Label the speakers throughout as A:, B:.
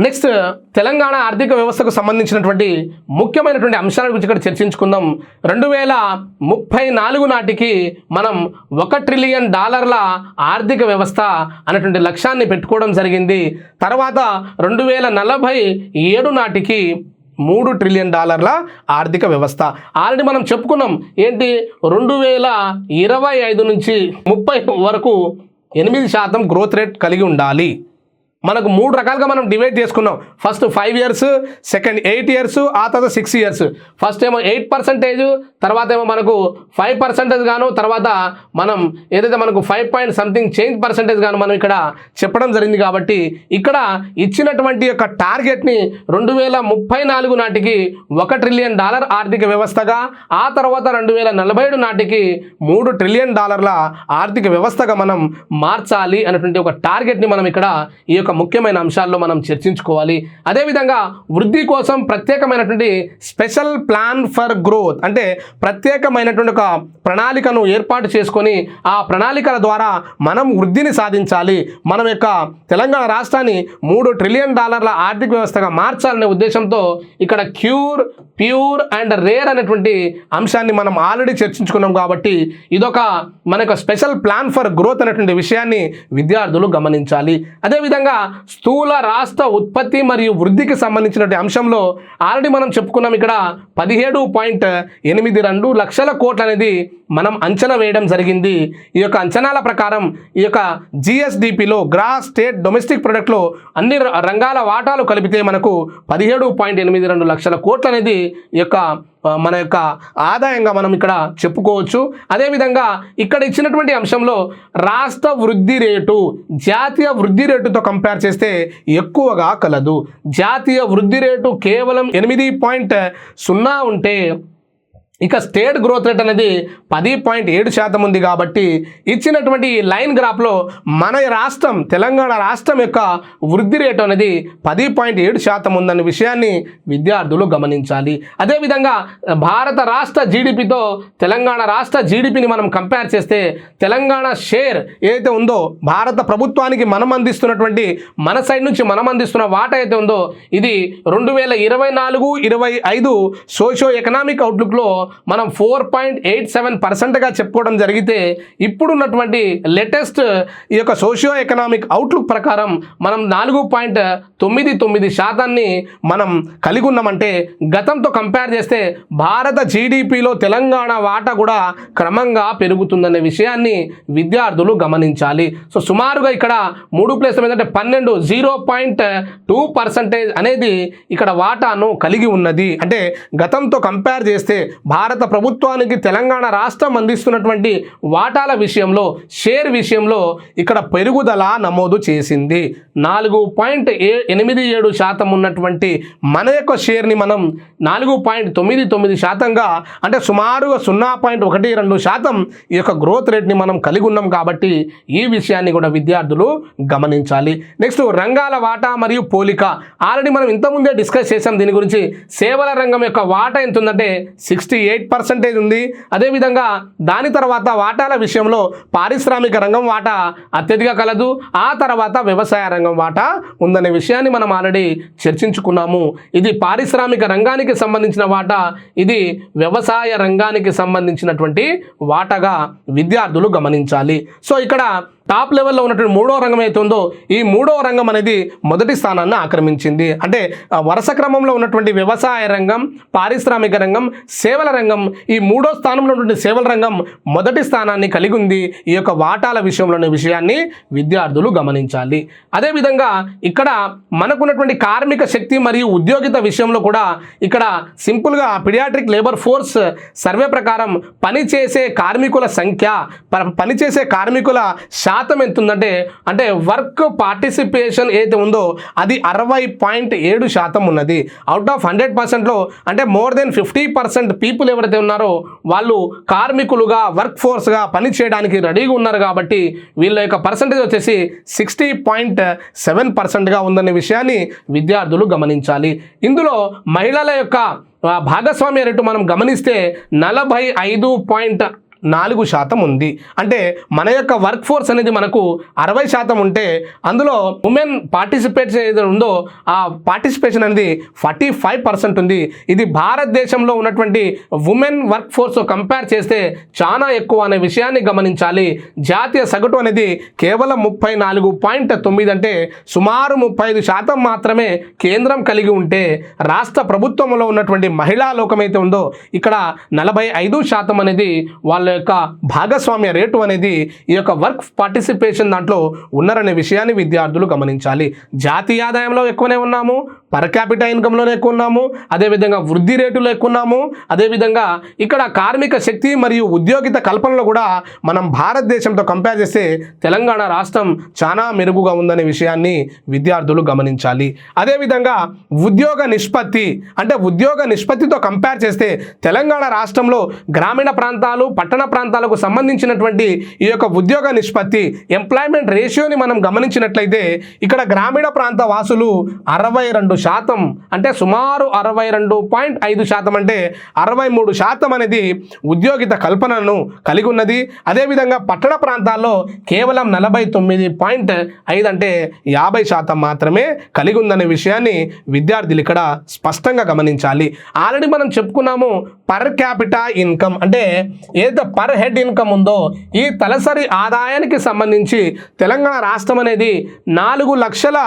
A: Next Telangana ఆర్థిక వ్యవస్థకు సంబంధించినటువంటి ముఖ్యమైనటువంటి అంశాల గురించి ఇక్కడ చర్చించుకుందాం. 2034 నాటికి మనం $1 ట్రిలియన్ ఆర్థిక వ్యవస్థ అనేటువంటి లక్ష్యాన్ని పెట్టుకోవడం జరిగింది. తర్వాత 2047 నాటికి $3 ట్రిలియన్ ఆర్థిక వ్యవస్థ. ఆల్రెడీ మనం చెప్పుకున్నాం ఏంటి, 2025 నుంచి 30 వరకు 8% గ్రోత్ రేట్ కలిగి ఉండాలి. మనకు 3 రకాలుగా మనం డివైడ్ చేసుకున్నాం. ఫస్ట్ 5 years, సెకండ్ 8 years, ఆ తర్వాత 6 years. ఫస్ట్ ఏమో 8%, తర్వాత ఏమో మనకు 5% గాను, తర్వాత మనం ఏదైతే మనకు 5% గాను మనం ఇక్కడ చెప్పడం జరిగింది. కాబట్టి ఇక్కడ ఇచ్చినటువంటి యొక్క టార్గెట్ని 2034 నాటికి $1 ట్రిలియన్ ఆర్థిక వ్యవస్థగా, ఆ తర్వాత 2047 నాటికి $3 ట్రిలియన్ ఆర్థిక వ్యవస్థగా మనం మార్చాలి అనేటువంటి ఒక టార్గెట్ని మనం ఇక్కడ ఈ యొక్క ముఖ్యమైన అంశాల్లో మనం చర్చించుకోవాలి. అదేవిధంగా వృద్ధి కోసం ప్రత్యేకమైనటువంటి స్పెషల్ ప్లాన్ ఫర్ గ్రోత్, అంటే ప్రత్యేకమైనటువంటి ఒక ప్రణాళికను ఏర్పాటు చేసుకొని ఆ ప్రణాళికల ద్వారా మనం వృద్ధిని సాధించాలి. మనం యొక్క తెలంగాణ రాష్ట్రాన్ని $3 ట్రిలియన్ ఆర్థిక వ్యవస్థగా మార్చాలనే ఉద్దేశంతో ఇక్కడ క్యూర్, ప్యూర్ అండ్ రేర్ అనేటువంటి అంశాన్ని మనం ఆల్రెడీ చర్చించుకున్నాం. కాబట్టి ఇదొక మనకు స్పెషల్ ప్లాన్ ఫర్ గ్రోత్ అనేటువంటి విషయాన్ని విద్యార్థులు గమనించాలి. అదేవిధంగా స్థూల రాష్ట్ర ఉత్పత్తి మరియు వృద్ధికి సంబంధించినటువంటి అంశంలో ఆల్రెడీ మనం చెప్పుకున్నాం. ఇక్కడ 17.82 లక్షల కోట్లు అనేది మనం అంచనా వేయడం జరిగింది. ఈ యొక్క అంచనాల ప్రకారం ఈ యొక్క జిఎస్డిపిలో, గ్రాస్ స్టేట్ డొమెస్టిక్ ప్రొడక్ట్లో అన్ని రంగాల వాటాలు కలిపితే మనకు 17.82 లక్షల కోట్లు అనేది ఈ యొక్క మన యొక్క ఆదాయంగా మనం ఇక్కడ చెప్పుకోవచ్చు. అదేవిధంగా ఇక్కడ ఇచ్చినటువంటి అంశంలో రాష్ట్ర వృద్ధి రేటు జాతీయ వృద్ధి రేటుతో కంపేర్ చేస్తే ఎక్కువగా కలదు. జాతీయ వృద్ధి రేటు కేవలం 8.0 ఉంటే ఇక స్టేట్ గ్రోత్ రేట్ అనేది 10.7% ఉంది. కాబట్టి ఇచ్చినటువంటి ఈ లైన్ గ్రాఫ్లో మన రాష్ట్రం, తెలంగాణ రాష్ట్రం యొక్క వృద్ధి రేటు అనేది 10.7% ఉందన్న విషయాన్ని విద్యార్థులు గమనించాలి. అదేవిధంగా భారత రాష్ట్ర జీడిపితో తెలంగాణ రాష్ట్ర జీడిపిని మనం కంపేర్ చేస్తే తెలంగాణ షేర్ ఏదైతే ఉందో, భారత ప్రభుత్వానికి మనం అందిస్తున్నటువంటి, మన సైడ్ నుంచి మనం అందిస్తున్న వాటా అయితే ఉందో, ఇది 2024-25 సోషియో ఎకనామిక్ అవుట్లుక్లో మనం 4.87%గా చెప్పుకోవడం జరిగితే, ఇప్పుడున్నటువంటి లేటెస్ట్ ఈ యొక్క సోషియో ఎకనామిక్ అవుట్లుక్ ప్రకారం మనం 4.99% మనం కలిగి ఉన్నామంటే, గతంతో కంపేర్ చేస్తే భారత జీడిపిలో తెలంగాణ వాటా కూడా క్రమంగా పెరుగుతుందనే విషయాన్ని విద్యార్థులు గమనించాలి. సో సుమారుగా ఇక్కడ 3 ఏంటంటే 12, 0.2% అనేది ఇక్కడ వాటాను కలిగి ఉన్నది. అంటే గతంతో కంపేర్ చేస్తే భారత ప్రభుత్వానికి తెలంగాణ రాష్ట్రం అందిస్తున్నటువంటి వాటాల విషయంలో, షేర్ విషయంలో ఇక్కడ పెరుగుదల నమోదు చేసింది. 4.87% ఉన్నటువంటి మన యొక్క షేర్ని మనం 4.99%గా, అంటే సుమారుగా 0.12% ఈ యొక్క గ్రోత్ రేట్ని మనం కలిగి ఉన్నాం. కాబట్టి ఈ విషయాన్ని కూడా విద్యార్థులు గమనించాలి. నెక్స్ట్ రంగాల వాటా మరియు పోలిక. ఆల్రెడీ మనం ఇంతకుముందే డిస్కస్ చేసాం దీని గురించి. సేవల రంగం యొక్క వాటా ఎంత ఉందంటే 68% ఉంది. అదేవిధంగా దాని తర్వాత వాటాల విషయంలో పారిశ్రామిక రంగం వాటా అత్యధిక కలదు. ఆ తర్వాత వ్యవసాయ రంగం వాటా ఉందనే విషయాన్ని మనం ఆల్రెడీ చర్చించుకున్నాము. ఇది పారిశ్రామిక రంగానికి సంబంధించిన వాటా, ఇది వ్యవసాయ రంగానికి సంబంధించినటువంటి వాటాగా విద్యార్థులు గమనించాలి. సో ఇక్కడ టాప్ లెవెల్లో ఉన్నటువంటి 3వ రంగం అయితే ఉందో, ఈ 3వ రంగం అనేది మొదటి స్థానాన్ని ఆక్రమించింది. అంటే వరుస క్రమంలో ఉన్నటువంటి వ్యవసాయ రంగం, పారిశ్రామిక రంగం, సేవల రంగం, ఈ 3వ స్థానంలో ఉన్నటువంటి సేవల రంగం మొదటి స్థానాన్ని కలిగి ఉంది ఈ యొక్క వాటాల విషయంలోని విషయాన్ని విద్యార్థులు గమనించాలి. అదేవిధంగా ఇక్కడ మనకున్నటువంటి కార్మిక శక్తి మరియు ఉద్యోగిత విషయంలో కూడా ఇక్కడ సింపుల్గా పీడియాట్రిక్ లేబర్ ఫోర్స్ సర్వే ప్రకారం పనిచేసే కార్మికుల సంఖ్య, పనిచేసే కార్మికుల శాతం ఎంత ఉందంటే, అంటే వర్క్ పార్టిసిపేషన్ ఏదైతే ఉందో అది 60.7% ఉన్నది. అవుట్ ఆఫ్ 100%లో అంటే మోర్ దెన్ 50% పీపుల్ ఎవరైతే ఉన్నారో వాళ్ళు కార్మికులుగా, వర్క్ ఫోర్స్గా పని చేయడానికి రెడీగా ఉన్నారు. కాబట్టి వీళ్ళ యొక్క పర్సంటేజ్ వచ్చేసి 60.7%గా ఉందనే విషయాన్ని విద్యార్థులు గమనించాలి. ఇందులో మహిళల యొక్క భాగస్వామ్య రేటు మనం గమనిస్తే 4% ఉంది. అంటే మన యొక్క వర్క్ ఫోర్స్ అనేది మనకు 60% ఉంటే అందులో ఉమెన్ పార్టిసిపేట్ ఏదైతే ఉందో ఆ పార్టిసిపేషన్ అనేది 45% ఉంది. ఇది భారతదేశంలో ఉన్నటువంటి ఉమెన్ వర్క్ ఫోర్స్ కంపేర్ చేస్తే చాలా ఎక్కువ అనే విషయాన్ని గమనించాలి. జాతీయ సగటు అనేది కేవలం 34.9 అంటే సుమారు 35% మాత్రమే కేంద్రం కలిగి ఉంటే రాష్ట్ర ప్రభుత్వంలో ఉన్నటువంటి మహిళా లోకం అయితే ఉందో ఇక్కడ 45% అనేది వాళ్ళ యొక్క భాగస్వామ్య రేటు అనేది ఈ యొక్క వర్క్ పార్టిసిపేషన్ దాంట్లో ఉన్నారనే విషయాన్ని విద్యార్థులు గమనించాలి. జాతీయ ఆదాయంలో ఎక్కువనే ఉన్నాము, పర్ క్యాపిటల్ ఇన్కంలోనే ఎక్కువ ఉన్నాము, అదేవిధంగా వృద్ధి రేటులో ఎక్కువ ఉన్నాము, అదేవిధంగా ఇక్కడ కార్మిక శక్తి మరియు ఉద్యోగిత కల్పనలో కూడా మనం భారతదేశంతో కంపేర్ చేస్తే తెలంగాణ రాష్ట్రం చాలా మెరుగుగా ఉందనే విషయాన్ని విద్యార్థులు గమనించాలి. అదేవిధంగా ఉద్యోగ నిష్పత్తి అంటే ఉద్యోగ నిష్పత్తితో కంపేర్ చేస్తే తెలంగాణ రాష్ట్రంలో గ్రామీణ ప్రాంతాలు పట్టణ ప్రాంతాలకు సంబంధించినటువంటి ఈ యొక్క ఉద్యోగ నిష్పత్తి ఎంప్లాయ్మెంట్ రేషియోని మనం గమనించినట్లయితే ఇక్కడ గ్రామీణ ప్రాంత వాసులు 62% అంటే సుమారు 62.5% అంటే 63% అనేది ఉద్యోగిత కల్పనను కలిగి ఉన్నది. అదేవిధంగా పట్టణ ప్రాంతాల్లో కేవలం 49.5 అంటే 50% మాత్రమే కలిగి ఉందనే విషయాన్ని విద్యార్థులు ఇక్కడ స్పష్టంగా గమనించాలి. ఆల్రెడీ మనం చెప్పుకున్నాము పర్ క్యాపిటా ఇన్కమ్ అంటే ఏదైతే పర్ హెడ్ ఇన్కమ్ ఉందో ఈ తలసరి ఆదాయానికి సంబంధించి తెలంగాణ రాష్ట్రం అనేది 4 లక్షల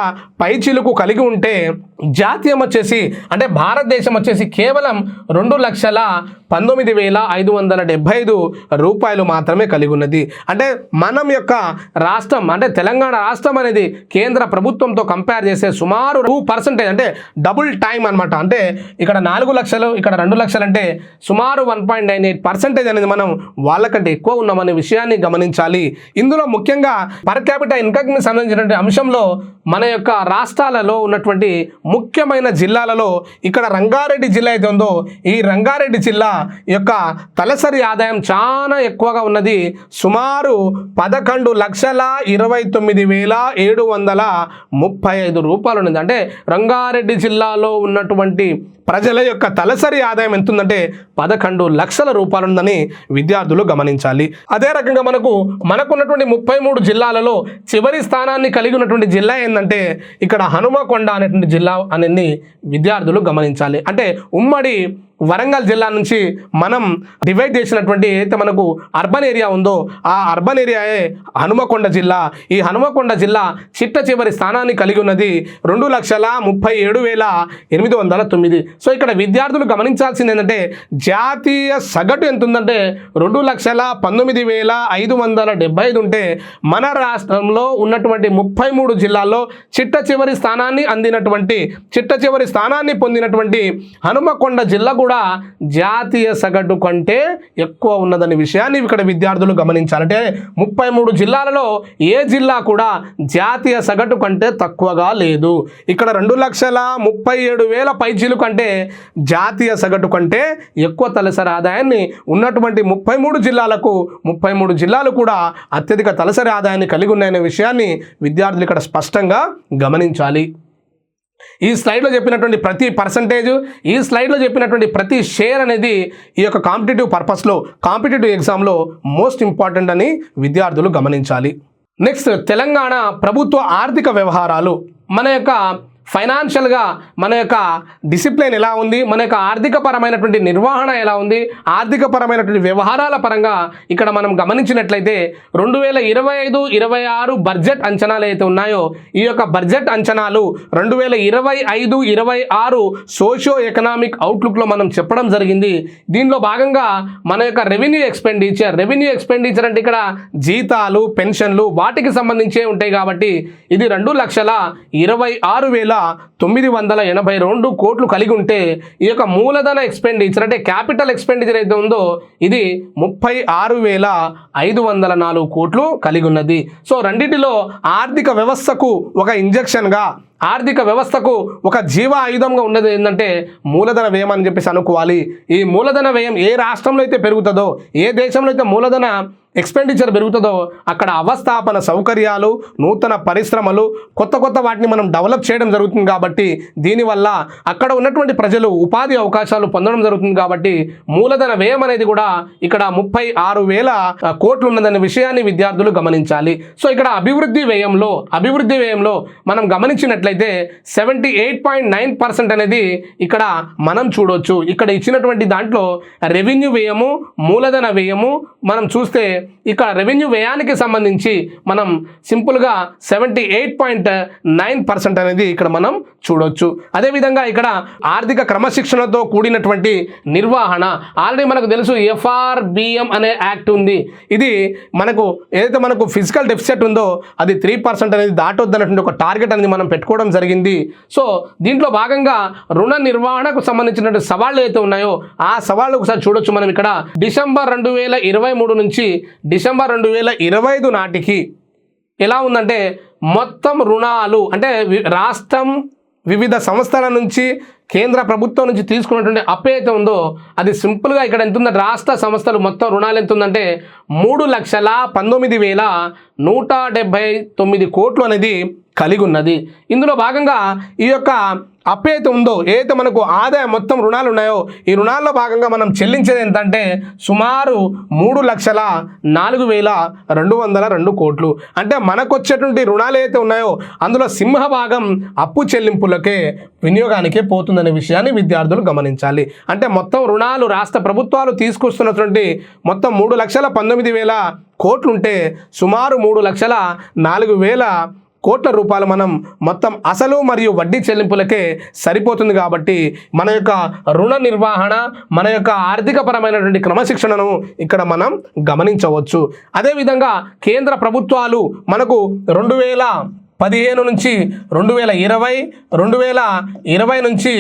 A: పైచిలుకు కలిగి ఉంటే జాతీయం వచ్చేసి అంటే భారతదేశం వచ్చేసి కేవలం 2,19,575 రూపాయలు మాత్రమే కలిగి ఉన్నది. అంటే మనం యొక్క రాష్ట్రం అంటే తెలంగాణ రాష్ట్రం అనేది కేంద్ర ప్రభుత్వంతో కంపేర్ చేస్తే సుమారు 2% అంటే డబుల్ టైం అనమాట. అంటే ఇక్కడ 4 లక్షలు ఇక్కడ 2 లక్షలు అంటే సుమారు 1.98% అనేది మనం వాళ్ళకంటే ఎక్కువ ఉన్నామనే విషయాన్ని గమనించాలి. ఇందులో ముఖ్యంగా పర్ క్యాపిటల్ ఇన్కమ్కి సంబంధించినటువంటి అంశంలో మన యొక్క రాష్ట్రాలలో ఉన్నటువంటి ముఖ్యమైన జిల్లాలలో ఇక్కడ రంగారెడ్డి జిల్లా అయితే ఉందో ఈ రంగారెడ్డి జిల్లా యొక్క తలసరి ఆదాయం చాలా ఎక్కువగా ఉన్నది. సుమారు 11,29,735 రూపాయలు ఉన్నది. అంటే రంగారెడ్డి జిల్లాలో ఉన్నటువంటి ప్రజల యొక్క తలసరి ఆదాయం ఎంత ఉందంటే 11 లక్షల రూపాయలు ఉందని విద్యార్థులు గమనించాలి. అదే రకంగా మనకున్నటువంటి 33 జిల్లాలలో చివరి స్థానాన్ని కలిగి ఉన్నటువంటి జిల్లా ఏంటంటే ఇక్కడ హనుమకొండ అనేటువంటి జిల్లా అనేది విద్యార్థులు గమనించాలి. అంటే ఉమ్మడి వరంగల్ జిల్లా నుంచి మనం డివైడ్ చేసినటువంటి ఏదైతే మనకు అర్బన్ ఏరియా ఉందో ఆ అర్బన్ ఏరియాయే హనుమకొండ జిల్లా. ఈ హనుమకొండ జిల్లా చిట్ట చివరి స్థానాన్ని కలిగి ఉన్నది 2,37,809. సో ఇక్కడ విద్యార్థులు గమనించాల్సింది ఏంటంటే జాతీయ సగటు ఎంత ఉందంటే 2,19,575 ఉంటే మన రాష్ట్రంలో ఉన్నటువంటి 33 జిల్లాల్లో చిట్ట చివరి స్థానాన్ని పొందినటువంటి హనుమకొండ జిల్లా కూడా జాతీయ సగటు కంటే ఎక్కువ ఉన్నదనే విషయాన్ని ఇక్కడ విద్యార్థులు గమనించాలి. అంటే 33 జిల్లాలలో ఏ జిల్లా కూడా జాతీయ సగటు కంటే తక్కువగా లేదు. ఇక్కడ 2,37,000 పైచీలు కంటే జాతీయ సగటు కంటే ఎక్కువ తలసరి ఆదాయాన్ని ఉన్నటువంటి 33 జిల్లాలు కూడా అత్యధిక తలసరి ఆదాయాన్ని కలిగి ఉన్నాయనే విషయాన్ని విద్యార్థులు ఇక్కడ స్పష్టంగా గమనించాలి. ఈ స్లైడ్లో చెప్పినటువంటి ప్రతి పర్సంటేజ్ ఈ స్లైడ్లో చెప్పినటువంటి ప్రతి షేర్ అనేది ఈ యొక్క కాంపిటేటివ్ ఎగ్జామ్లో మోస్ట్ ఇంపార్టెంట్ అని విద్యార్థులు గమనించాలి. నెక్స్ట్ తెలంగాణ ప్రభుత్వ ఆర్థిక వ్యవహారాలు మన యొక్క ఫైనాన్షియల్గా మన యొక్క డిసిప్లిన్ ఎలా ఉంది, మన యొక్క ఆర్థికపరమైనటువంటి నిర్వహణ ఎలా ఉంది, ఆర్థికపరమైనటువంటి వ్యవహారాల పరంగా ఇక్కడ మనం గమనించినట్లయితే 2025-26 బడ్జెట్ అంచనాలు అయితే ఉన్నాయో ఈ యొక్క బడ్జెట్ అంచనాలు 2025-26 సోషియో ఎకనామిక్ అవుట్లుక్లో మనం చెప్పడం జరిగింది. దీనిలో భాగంగా మన యొక్క రెవెన్యూ ఎక్స్పెండిచర్ అంటే ఇక్కడ జీతాలు పెన్షన్లు వాటికి సంబంధించే ఉంటాయి కాబట్టి ఇది 2,26,982 కోట్లు కలిగి ఉంటే ఈ యొక్క మూలధన ఎక్స్పెండిచర్ అంటే క్యాపిటల్ ఎక్స్పెండిచర్ అయితే ఉందో ఇది 36,504 కోట్లు కలిగి ఉన్నది. సో రెండిటిలో ఆర్థిక వ్యవస్థకు ఒక ఇంజెక్షన్గా ఆర్థిక వ్యవస్థకు ఒక జీవ ఆయుధంగా ఉన్నది ఏంటంటే మూలధన వ్యయం అని చెప్పేసి అనుకోవాలి. ఈ మూలధన వ్యయం ఏ రాష్ట్రంలో అయితే పెరుగుతుందో ఏ దేశంలో అయితే మూలధన ఎక్స్పెండిచర్ పెరుగుతుందో అక్కడ అవస్థాపన సౌకర్యాలు, నూతన పరిశ్రమలు, కొత్త వాటిని మనం డెవలప్ చేయడం జరుగుతుంది కాబట్టి దీనివల్ల అక్కడ ఉన్నటువంటి ప్రజలు ఉపాధి అవకాశాలు పొందడం జరుగుతుంది కాబట్టి మూలధన వ్యయం అనేది కూడా ఇక్కడ 36,000 కోట్లు ఉన్నదనే విషయాన్ని విద్యార్థులు గమనించాలి. సో ఇక్కడ అభివృద్ధి వ్యయంలో మనం గమనించినట్లయితే 78.9% అనేది ఇక్కడ మనం చూడొచ్చు. ఇక్కడ ఇచ్చినటువంటి దాంట్లో రెవెన్యూ వ్యయము, మూలధన వ్యయము మనం చూస్తే ఇక్కడ రెవెన్యూ వ్యయానికి సంబంధించి మనం సింపుల్గా 78.9% అనేది ఇక్కడ మనం చూడొచ్చు. అదేవిధంగా ఇక్కడ ఆర్థిక క్రమశిక్షణతో కూడినటువంటి నిర్వహణ, ఆల్రెడీ మనకు తెలుసు FRBM అనే యాక్ట్ ఉంది. ఇది ఏదైతే మనకు ఫిజికల్ డెఫిసిట్ ఉందో అది 3% అనేది దాటొద్దన్నటువంటి ఒక టార్గెట్ అనేది మనం పెట్టుకోవడం జరిగింది. సో దీంట్లో భాగంగా రుణ నిర్వహణకు సంబంధించినటువంటి సవాళ్ళు ఏదైతే ఉన్నాయో ఆ సవాళ్ళు ఒకసారి చూడొచ్చు. మనం ఇక్కడ డిసెంబర్ 2023 నుంచి డిసెంబర్ 2025 నాటికి ఎలా ఉందంటే మొత్తం రుణాలు అంటే రాష్ట్రం వివిధ సంస్థల నుంచి కేంద్ర ప్రభుత్వం నుంచి తీసుకున్నటువంటి అప్పు అయితే ఉందో అది సింపుల్గా ఇక్కడ ఎంత ఉందంటే రాష్ట్ర సంస్థలు మొత్తం రుణాలు ఎంత ఉందంటే 3,19,179 కోట్లు అనేది కలిగి ఉన్నది. ఇందులో భాగంగా ఈ యొక్క అప్పు అయితే ఉందో ఏదైతే మనకు ఆదాయం మొత్తం రుణాలు ఉన్నాయో ఈ రుణాల్లో భాగంగా మనం చెల్లించేది ఎంతంటే సుమారు 3,04,202 కోట్లు. అంటే మనకు వచ్చేటువంటి రుణాలు ఏదైతే ఉన్నాయో అందులో సింహభాగం అప్పు చెల్లింపులకే వినియోగానికే పోతుందనే విషయాన్ని విద్యార్థులు గమనించాలి. అంటే మొత్తం రుణాలు రాష్ట్ర ప్రభుత్వాలు తీసుకొస్తున్నటువంటి మొత్తం 3,19,000 కోట్లు ఉంటే సుమారు 3,04,000 కోట్ల రూపాయలు మనం మొత్తం అసలు మరియు వడ్డీ చెల్లింపులకే సరిపోతుంది. కాబట్టి మన యొక్క రుణ నిర్వహణ, మన యొక్క ఆర్థికపరమైనటువంటి క్రమశిక్షణను ఇక్కడ మనం గమనించవచ్చు. అదేవిధంగా కేంద్ర ప్రభుత్వాలు మనకు 2015 నుంచి 2020, 2020 నుంచి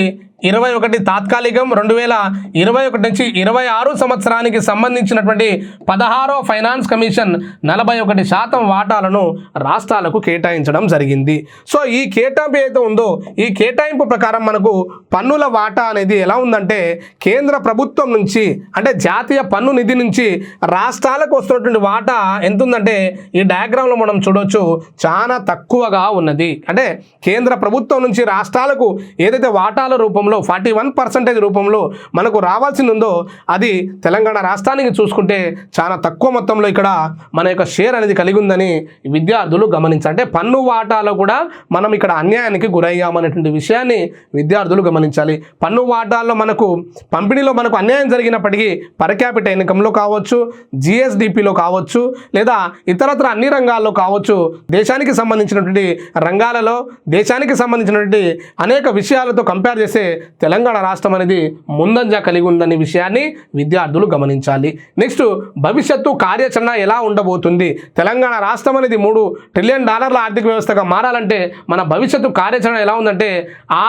A: 21 తాత్కాలికం, 2021 నుంచి 26 సంవత్సరానికి సంబంధించినటువంటి 16వ ఫైనాన్స్ కమిషన్ 41% వాటాలను రాష్ట్రాలకు కేటాయించడం జరిగింది. సో ఈ కేటాయింపు ఏదైతే ఉందో ఈ కేటాయింపు ప్రకారం మనకు పన్నుల వాటా అనేది ఎలా ఉందంటే కేంద్ర ప్రభుత్వం నుంచి అంటే జాతీయ పన్ను నిధి నుంచి రాష్ట్రాలకు వస్తున్నటువంటి వాటా ఎంత ఉందంటే ఈ డయాగ్రామ్లో మనం చూడవచ్చు చాలా తక్కువగా ఉన్నది. అంటే కేంద్ర ప్రభుత్వం నుంచి రాష్ట్రాలకు ఏదైతే వాటాల రూపంలో 41% రూపంలో మనకు రావాల్సింది ఉందో అది తెలంగాణ రాష్ట్రానికి చూసుకుంటే చాలా తక్కువ మొత్తంలో ఇక్కడ మన యొక్క షేర్ అనేది కలిగి ఉందని విద్యార్థులు గమనించాలి. అంటే పన్ను వాటాలో కూడా మనం ఇక్కడ అన్యాయానికి గురయ్యామనేటువంటి విషయాన్ని విద్యార్థులు గమనించాలి. పన్ను వాటాల్లో మనకు పంపిణీలో మనకు అన్యాయం జరిగినప్పటికీ పర్ క్యాపిటల్ ఇన్కంలో కావచ్చు, GSDPలో కావచ్చు, లేదా ఇతరత్ర అన్ని రంగాల్లో కావచ్చు, దేశానికి సంబంధించినటువంటి రంగాలలో దేశానికి సంబంధించినటువంటి అనేక విషయాలతో కంపేర్ చేస్తే తెలంగాణ రాష్ట్రం అనేది ముందంజ కలిగి ఉందనే విషయాన్ని విద్యార్థులు గమనించాలి. నెక్స్ట్ భవిష్యత్తు కార్యాచరణ ఎలా ఉండబోతుంది? తెలంగాణ రాష్ట్రం అనేది $3 ట్రిలియన్ ఆర్థిక వ్యవస్థగా మారాలంటే మన భవిష్యత్తు కార్యాచరణ ఎలా ఉందంటే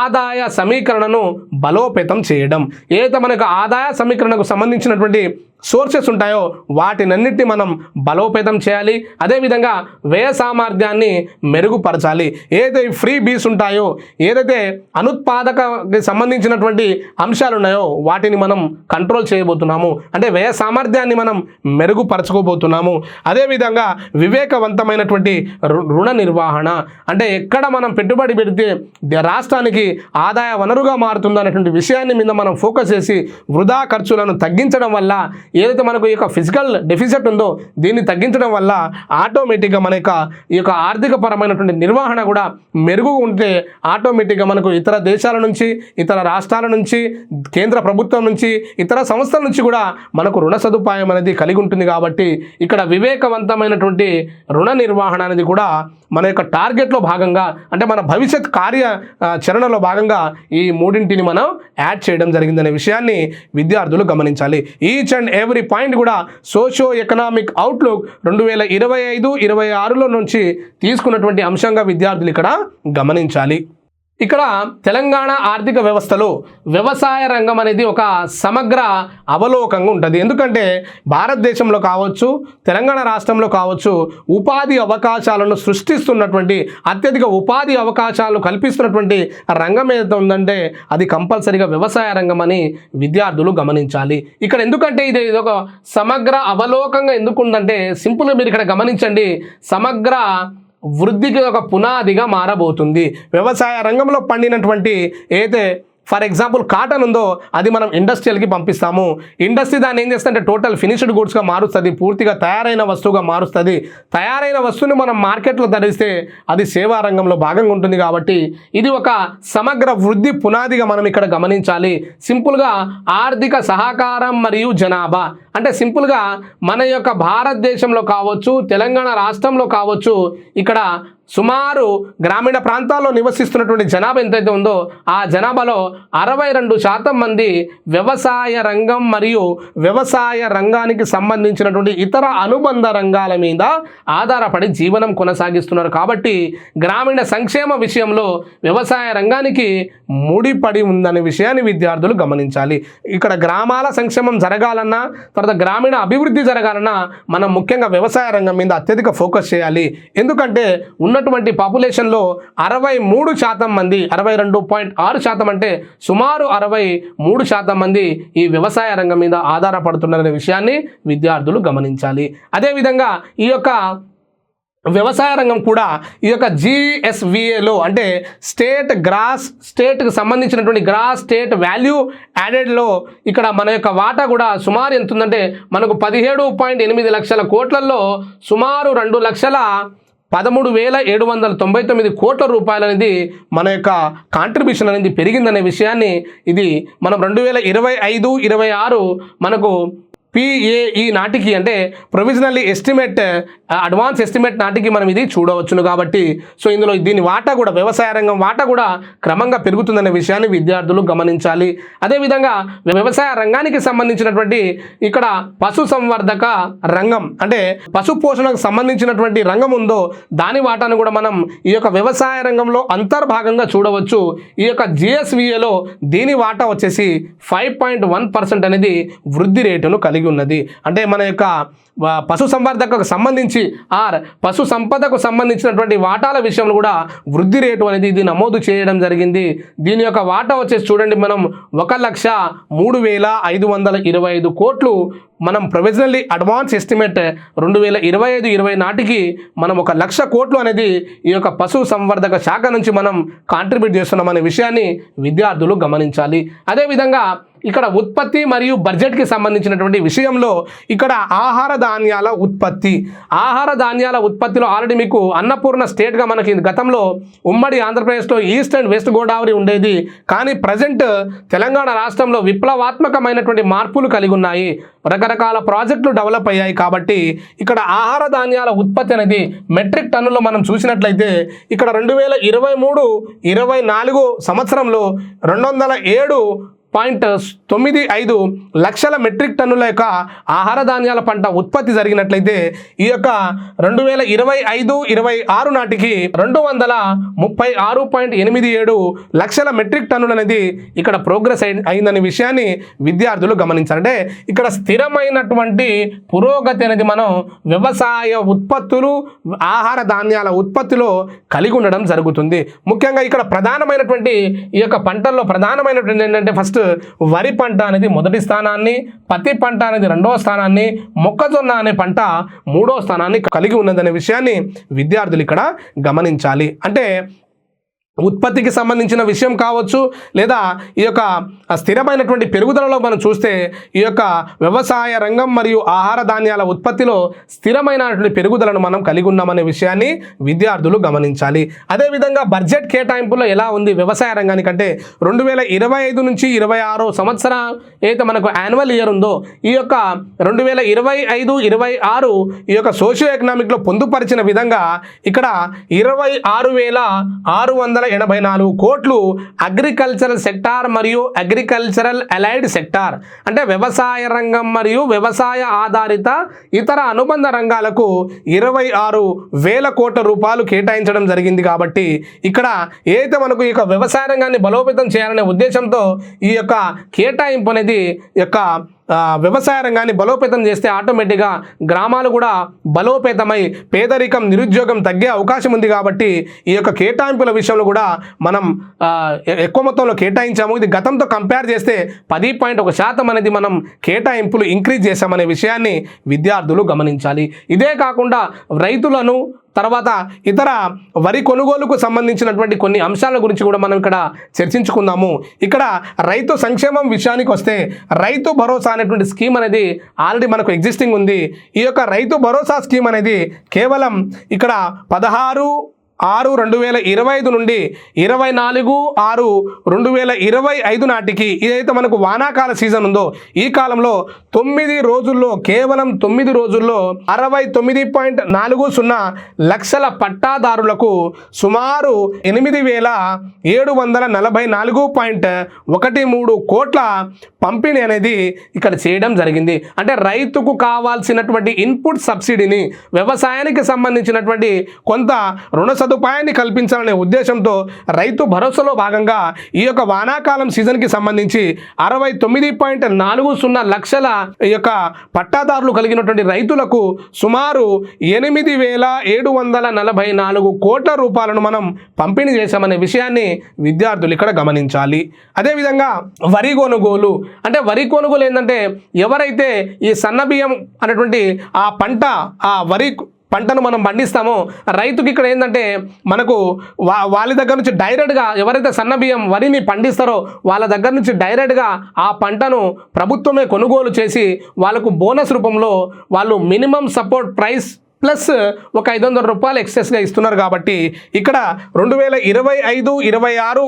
A: ఆదాయ సమీకరణను బలోపేతం చేయడం. ఏదైతే మనకు ఆదాయ సమీకరణకు సంబంధించినటువంటి సోర్సెస్ ఉంటాయో వాటినన్నిటిని మనం బలోపేతం చేయాలి. అదేవిధంగా వ్యయ సామర్థ్యాన్ని మెరుగుపరచాలి. ఏదైతే ఫ్రీ బీస్ ఉంటాయో ఏదైతే అనుత్పాదకకి సంబంధించినటువంటి అంశాలు ఉన్నాయో వాటిని మనం కంట్రోల్ చేయబోతున్నాము. అంటే వ్యయ సామర్థ్యాన్ని మనం మెరుగుపరచుకోబోతున్నాము. అదేవిధంగా వివేకవంతమైనటువంటి రుణ నిర్వహణ అంటే ఎక్కడ మనం పెట్టుబడి పెడితే రాష్ట్రానికి ఆదాయ వనరుగా మారుతుందో అనేటువంటి విషయాన్ని మీద మనం ఫోకస్ చేసి వృధా ఖర్చులను తగ్గించడం వల్ల ఏదైతే మనకు ఈ యొక్క ఫిజికల్ డెఫిసిట్ ఉందో దీన్ని తగ్గించడం వల్ల ఆటోమేటిక్గా మన ఈ యొక్క ఆర్థిక పరమైనటువంటి నిర్వహణ కూడా మెరుగు ఉంటే ఆటోమేటిక్గా మనకు ఇతర దేశాల నుంచి, ఇతర రాష్ట్రాల నుంచి, కేంద్ర ప్రభుత్వం నుంచి, ఇతర సంస్థల నుంచి కూడా మనకు రుణ సదుపాయం అనేది కలిగి ఉంటుంది. కాబట్టి ఇక్కడ వివేకవంతమైనటువంటి రుణ నిర్వహణ అనేది కూడా మన యొక్క టార్గెట్లో భాగంగా అంటే మన భవిష్యత్ కార్యాచరణలో భాగంగా ఈ మూడింటిని మనం యాడ్ చేయడం జరిగిందనే విషయాన్ని విద్యార్థులు గమనించాలి. ఈచ్ అండ్ ఎవ్రీ పాయింట్ కూడా సోషియో ఎకనామిక్ అవుట్లుక్ 2025-26లో నుంచి తీసుకున్నటువంటి అంశంగా విద్యార్థులు ఇక్కడ గమనించాలి. ఇక్కడ తెలంగాణ ఆర్థిక వ్యవస్థలో వ్యవసాయ రంగం అనేది ఒక సమగ్ర అవలోకంగా ఉంటుంది. ఎందుకంటే భారతదేశంలో కావచ్చు, తెలంగాణ రాష్ట్రంలో కావచ్చు, ఉపాధి అవకాశాలను సృష్టిస్తున్నటువంటి, అత్యధిక ఉపాధి అవకాశాలు కల్పిస్తున్నటువంటి రంగం ఏదైతే ఉందంటే అది కంపల్సరీగా వ్యవసాయ రంగం అని విద్యార్థులు గమనించాలి. ఇక్కడ ఎందుకంటే ఇది ఒక సమగ్ర అవలోకంగా ఎందుకు ఉందంటే సింపుల్గా మీరు ఇక్కడ గమనించండి, సమగ్ర వృద్ధికి ఒక పునాదిగా మారబోతుంది. వ్యవసాయ రంగంలో పండినటువంటి ఏదైతే ఫర్ ఎగ్జాంపుల్ కాటన్ ఉందో అది మనం ఇండస్ట్రియల్కి పంపిస్తాము. ఇండస్ట్రీ దాన్ని ఏం చేస్తుందంటే టోటల్ ఫినిష్డ్ గుడ్స్గా మారుస్తుంది, పూర్తిగా తయారైన వస్తువుగా మారుస్తుంది. తయారైన వస్తువుని మనం మార్కెట్లో ధరిస్తే అది సేవా రంగంలో భాగంగా ఉంటుంది. కాబట్టి ఇది ఒక సమగ్ర వృద్ధి పునాదిగా మనం ఇక్కడ గమనించాలి. సింపుల్గా ఆర్థిక సహకారం మరియు జనాభా అంటే సింపుల్గా మన యొక్క భారతదేశంలో కావచ్చు, తెలంగాణ రాష్ట్రంలో కావచ్చు, ఇక్కడ సుమారు గ్రామీణ ప్రాంతాల్లో నివసిస్తున్నటువంటి జనాభా ఎంతైతే ఉందో ఆ జనాభాలో 62% మంది వ్యవసాయ రంగం మరియు వ్యవసాయ రంగానికి సంబంధించినటువంటి ఇతర అనుబంధ రంగాల మీద ఆధారపడి జీవనం కొనసాగిస్తున్నారు. కాబట్టి గ్రామీణ సంక్షేమ విషయంలో వ్యవసాయ రంగానికి ముడిపడి ఉందనే విషయాన్ని విద్యార్థులు గమనించాలి. ఇక్కడ గ్రామాల సంక్షేమం జరగాలన్నా, తర్వాత గ్రామీణ అభివృద్ధి జరగాలన్నా మనం ముఖ్యంగా వ్యవసాయ రంగం మీద అత్యధిక ఫోకస్ చేయాలి. ఎందుకంటే ఉన్నటువంటి పాపులేషన్లో 63% మంది, 62.6% అంటే సుమారు 63% మంది ఈ వ్యవసాయ రంగం మీద ఆధారపడుతున్నారనే విషయాన్ని విద్యార్థులు గమనించాలి. అదేవిధంగా ఈ యొక్క వ్యవసాయ రంగం కూడా ఈ యొక్క GSVAలో అంటే స్టేట్కి సంబంధించినటువంటి గ్రాస్ స్టేట్ వాల్యూ యాడెడ్లో ఇక్కడ మన యొక్క వాటా కూడా సుమారు ఎంత ఉందంటే మనకు 17.8 లక్షల కోట్లలో సుమారు 2,13,799 కోట్ల రూపాయలు అనేది మన యొక్క కాంట్రిబ్యూషన్ అనేది పెరిగిందనే విషయాన్ని ఇది మనం 2025-26 మనకు PAE నాటికి అంటే ప్రొవిజనల్లీ ఎస్టిమేట్ అడ్వాన్స్ ఎస్టిమేట్ నాటికి మనం ఇది చూడవచ్చును. కాబట్టి సో ఇందులో దీని వాటా కూడా వ్యవసాయ రంగం వాటా కూడా క్రమంగా పెరుగుతుందనే విషయాన్ని విద్యార్థులు గమనించాలి. అదేవిధంగా వ్యవసాయ రంగానికి సంబంధించినటువంటి ఇక్కడ పశు సంవర్ధక రంగం అంటే పశు పోషణకు సంబంధించినటువంటి రంగం ఉందో దాని వాటాను కూడా మనం ఈ యొక్క వ్యవసాయ రంగంలో అంతర్భాగంగా చూడవచ్చు. ఈ యొక్క GSVAలో దీని వాటా వచ్చేసి 5.1% అనేది వృద్ధి రేటును కలిగి ఉన్నది. అంటే మన యొక్క పశు సంవర్ధకకు సంబంధించి పశు సంపదకు సంబంధించినటువంటి వాటాల విషయంలో కూడా వృద్ధి రేటు అనేది ఇది నమోదు చేయడం జరిగింది. దీని యొక్క వాటా వచ్చేసి చూడండి, మనం 1,03,525 కోట్లు మనం ప్రొవిజనల్లీ అడ్వాన్స్ ఎస్టిమేట్ 2025-20 నాటికి మనం 1,00,000 కోట్లు అనేది ఈ యొక్క పశు సంవర్ధక శాఖ నుంచి మనం కాంట్రిబ్యూట్ చేస్తున్నాం అనే విషయాన్ని విద్యార్థులు గమనించాలి. అదేవిధంగా ఇక్కడ ఉత్పత్తి మరియు బడ్జెట్కి సంబంధించినటువంటి విషయంలో ఇక్కడ ఆహార ధాన్యాల ఉత్పత్తిలో ఆల్రెడీ మీకు అన్నపూర్ణ స్టేట్గా మనకి గతంలో ఉమ్మడి ఆంధ్రప్రదేశ్లో ఈస్ట్ అండ్ వెస్ట్ గోదావరి ఉండేది. కానీ ప్రజెంట్ తెలంగాణ రాష్ట్రంలో విప్లవాత్మకమైనటువంటి మార్పులు కలిగి ఉన్నాయి, రకరకాల ప్రాజెక్టులు డెవలప్ అయ్యాయి. కాబట్టి ఇక్కడ ఆహార ధాన్యాల ఉత్పత్తి అనేది మెట్రిక్ టన్నుల్లో మనం చూసినట్లయితే ఇక్కడ 2023-24 సంవత్సరంలో 207.95 లక్షల మెట్రిక్ టన్నుల యొక్క ఆహార ధాన్యాల పంట ఉత్పత్తి జరిగినట్లయితే ఈ యొక్క 2025-26 నాటికి 236.87 లక్షల మెట్రిక్ టన్నులు అనేది ఇక్కడ ప్రోగ్రెస్ అయిందనే విషయాన్ని విద్యార్థులు గమనించాలి. అంటే ఇక్కడ స్థిరమైనటువంటి పురోగతి అనేది మనం వ్యవసాయ ఉత్పత్తులు ఆహార ధాన్యాల ఉత్పత్తిలో కలిగి ఉండడం జరుగుతుంది. ముఖ్యంగా ఇక్కడ ప్రధానమైనటువంటి ఈ యొక్క పంటల్లో ప్రధానమైనటువంటి ఏంటంటే ఫస్ట్ వరి పంట అనేది మొదటి స్థానాన్ని, పత్తి పంట అనేది 2వ స్థానాన్ని, మొక్కజొన్న అనే పంట 3వ స్థానాన్ని కలిగి ఉన్నదనే విషయాన్ని విద్యార్థులు ఇక్కడ గమనించాలి. అంటే ఉత్పత్తికి సంబంధించిన విషయం కావచ్చు, లేదా ఈ యొక్క స్థిరమైనటువంటి పెరుగుదలలో మనం చూస్తే ఈ యొక్క వ్యవసాయ రంగం మరియు ఆహార ధాన్యాల ఉత్పత్తిలో స్థిరమైనటువంటి పెరుగుదలను మనం కలిగి ఉన్నామనే విషయాన్ని విద్యార్థులు గమనించాలి. అదేవిధంగా బడ్జెట్ కేటాయింపులో ఎలా ఉంది వ్యవసాయ రంగానికంటే 2025-26 సంవత్సరం ఏదైతే మనకు యాన్యువల్ ఇయర్ ఉందో ఈ యొక్క 2025-26 ఈ యొక్క సోషియో ఎకనామిక్లో పొందుపరిచిన విధంగా ఇక్కడ 26,600 84 కోట్లు అగ్రికల్చరల్ సెక్టార్ మరియు అగ్రికల్చరల్ అలైడ్ సెక్టార్ అంటే వ్యవసాయ రంగం మరియు వ్యవసాయ ఆధారిత ఇతర అనుబంధ రంగాలకు 26,000 కోట్ల రూపాయలు కేటాయించడం జరిగింది. కాబట్టి ఇక్కడ ఏదైతే మనకు ఈ యొక్క వ్యవసాయ రంగాన్ని బలోపేతం చేయాలనే ఉద్దేశంతో ఈ యొక్క కేటాయింపు అనేది వ్యవసాయ రంగాన్ని బలోపేతం చేస్తే ఆటోమేటిక్గా గ్రామాలు కూడా బలోపేతమై పేదరికం నిరుద్యోగం తగ్గే అవకాశం ఉంది. కాబట్టి ఈ యొక్క కేటాయింపుల విషయంలో కూడా మనం ఎక్కువ మొత్తంలో కేటాయించాము. ఇది గతంతో కంపేర్ చేస్తే 10.1% అనేది మనం కేటాయింపులు ఇంక్రీజ్ చేశామనే విషయాన్ని విద్యార్థులు గమనించాలి. ఇదే కాకుండా రైతులను తర్వాత ఇతర వరి కొనుగోలుకు సంబంధించినటువంటి కొన్ని అంశాల గురించి కూడా మనం ఇక్కడ చర్చించుకుందాము. ఇక్కడ రైతు సంక్షేమం విషయానికి వస్తే రైతు భరోసా అనేటువంటి స్కీమ్ అనేది ఆల్రెడీ మనకు ఎగ్జిస్టింగ్ ఉంది. ఈ యొక్క రైతు భరోసా స్కీమ్ అనేది కేవలం ఇక్కడ 16/6/2025 నుండి 24/6/2025 నాటికి ఏదైతే మనకు వానాకాల సీజన్ ఉందో ఈ కాలంలో 9 రోజుల్లో కేవలం 9 రోజుల్లో 69.40 లక్షల పట్టాదారులకు సుమారు 8,744.13 కోట్ల పంపిణీ అనేది ఇక్కడ చేయడం జరిగింది. అంటే రైతుకు కావాల్సినటువంటి ఇన్పుట్ సబ్సిడీని వ్యవసాయానికి సంబంధించినటువంటి కొంత రుణ సదుపాయాన్ని కల్పించాలనే ఉద్దేశంతో రైతు భరోసాలో భాగంగా ఈ యొక్క వానాకాలం సీజన్కి సంబంధించి 69.40 లక్షల ఈ యొక్క పట్టాదారులు కలిగినటువంటి రైతులకు సుమారు 8,744 కోట్ల రూపాయలను మనం పంపిణీ చేశామనే విషయాన్ని విద్యార్థులు ఇక్కడ గమనించాలి. అదేవిధంగా వరి కొనుగోలు అంటే వరి కొనుగోలు ఏంటంటే ఎవరైతే ఈ సన్నబియ్యం అనేటువంటి ఆ పంట ఆ వరి పంటను మనం పండిస్తామో రైతుకి ఇక్కడ ఏంటంటే మనకు వాళ్ళ దగ్గర నుంచి డైరెక్ట్గా ఎవరైతే సన్నబియ్యం వరిని పండిస్తారో వాళ్ళ దగ్గర నుంచి డైరెక్ట్గా ఆ పంటను ప్రభుత్వమే కొనుగోలు చేసి వాళ్ళకు బోనస్ రూపంలో వాళ్ళు మినిమం సపోర్ట్ ప్రైస్ ప్లస్ ఒక 500 రూపాయలు ఎక్సెస్గా ఇస్తున్నారు. కాబట్టి ఇక్కడ 2025-26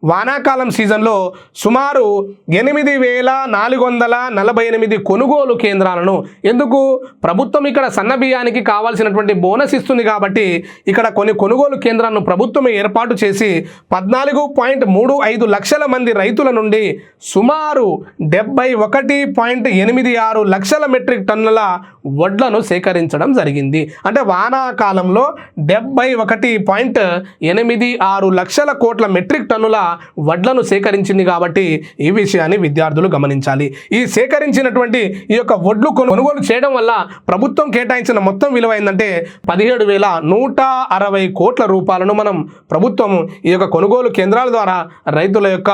A: వానాకాలం సీజన్లో సుమారు 8,448 కొనుగోలు కేంద్రాలను ఎందుకు ప్రభుత్వం ఇక్కడ సన్నబియ్యానికి కావాల్సినటువంటి బోనస్ ఇస్తుంది. కాబట్టి ఇక్కడ కొన్ని కొనుగోలు కేంద్రాలను ప్రభుత్వం ఏర్పాటు చేసి 14.35 లక్షల మంది రైతుల నుండి సుమారు 71.86 లక్షల మెట్రిక్ టన్నుల వడ్లను సేకరించడం జరిగింది. అంటే వానాకాలంలో 71.86 లక్షల కోట్ల మెట్రిక్ టన్నుల వడ్లను సేకరించింది. కాబట్టి ఈ విషయాన్ని విద్యార్థులు గమనించాలి. ఈ సేకరించినటువంటి ఈ యొక్క వడ్లు కొనుగోలు చేయడం వల్ల ప్రభుత్వం కేటాయించిన మొత్తం విలువ ఏంటంటే 17,160 కోట్ల రూపాయలను మనం ప్రభుత్వం ఈ యొక్క కొనుగోలు కేంద్రాల ద్వారా రైతుల యొక్క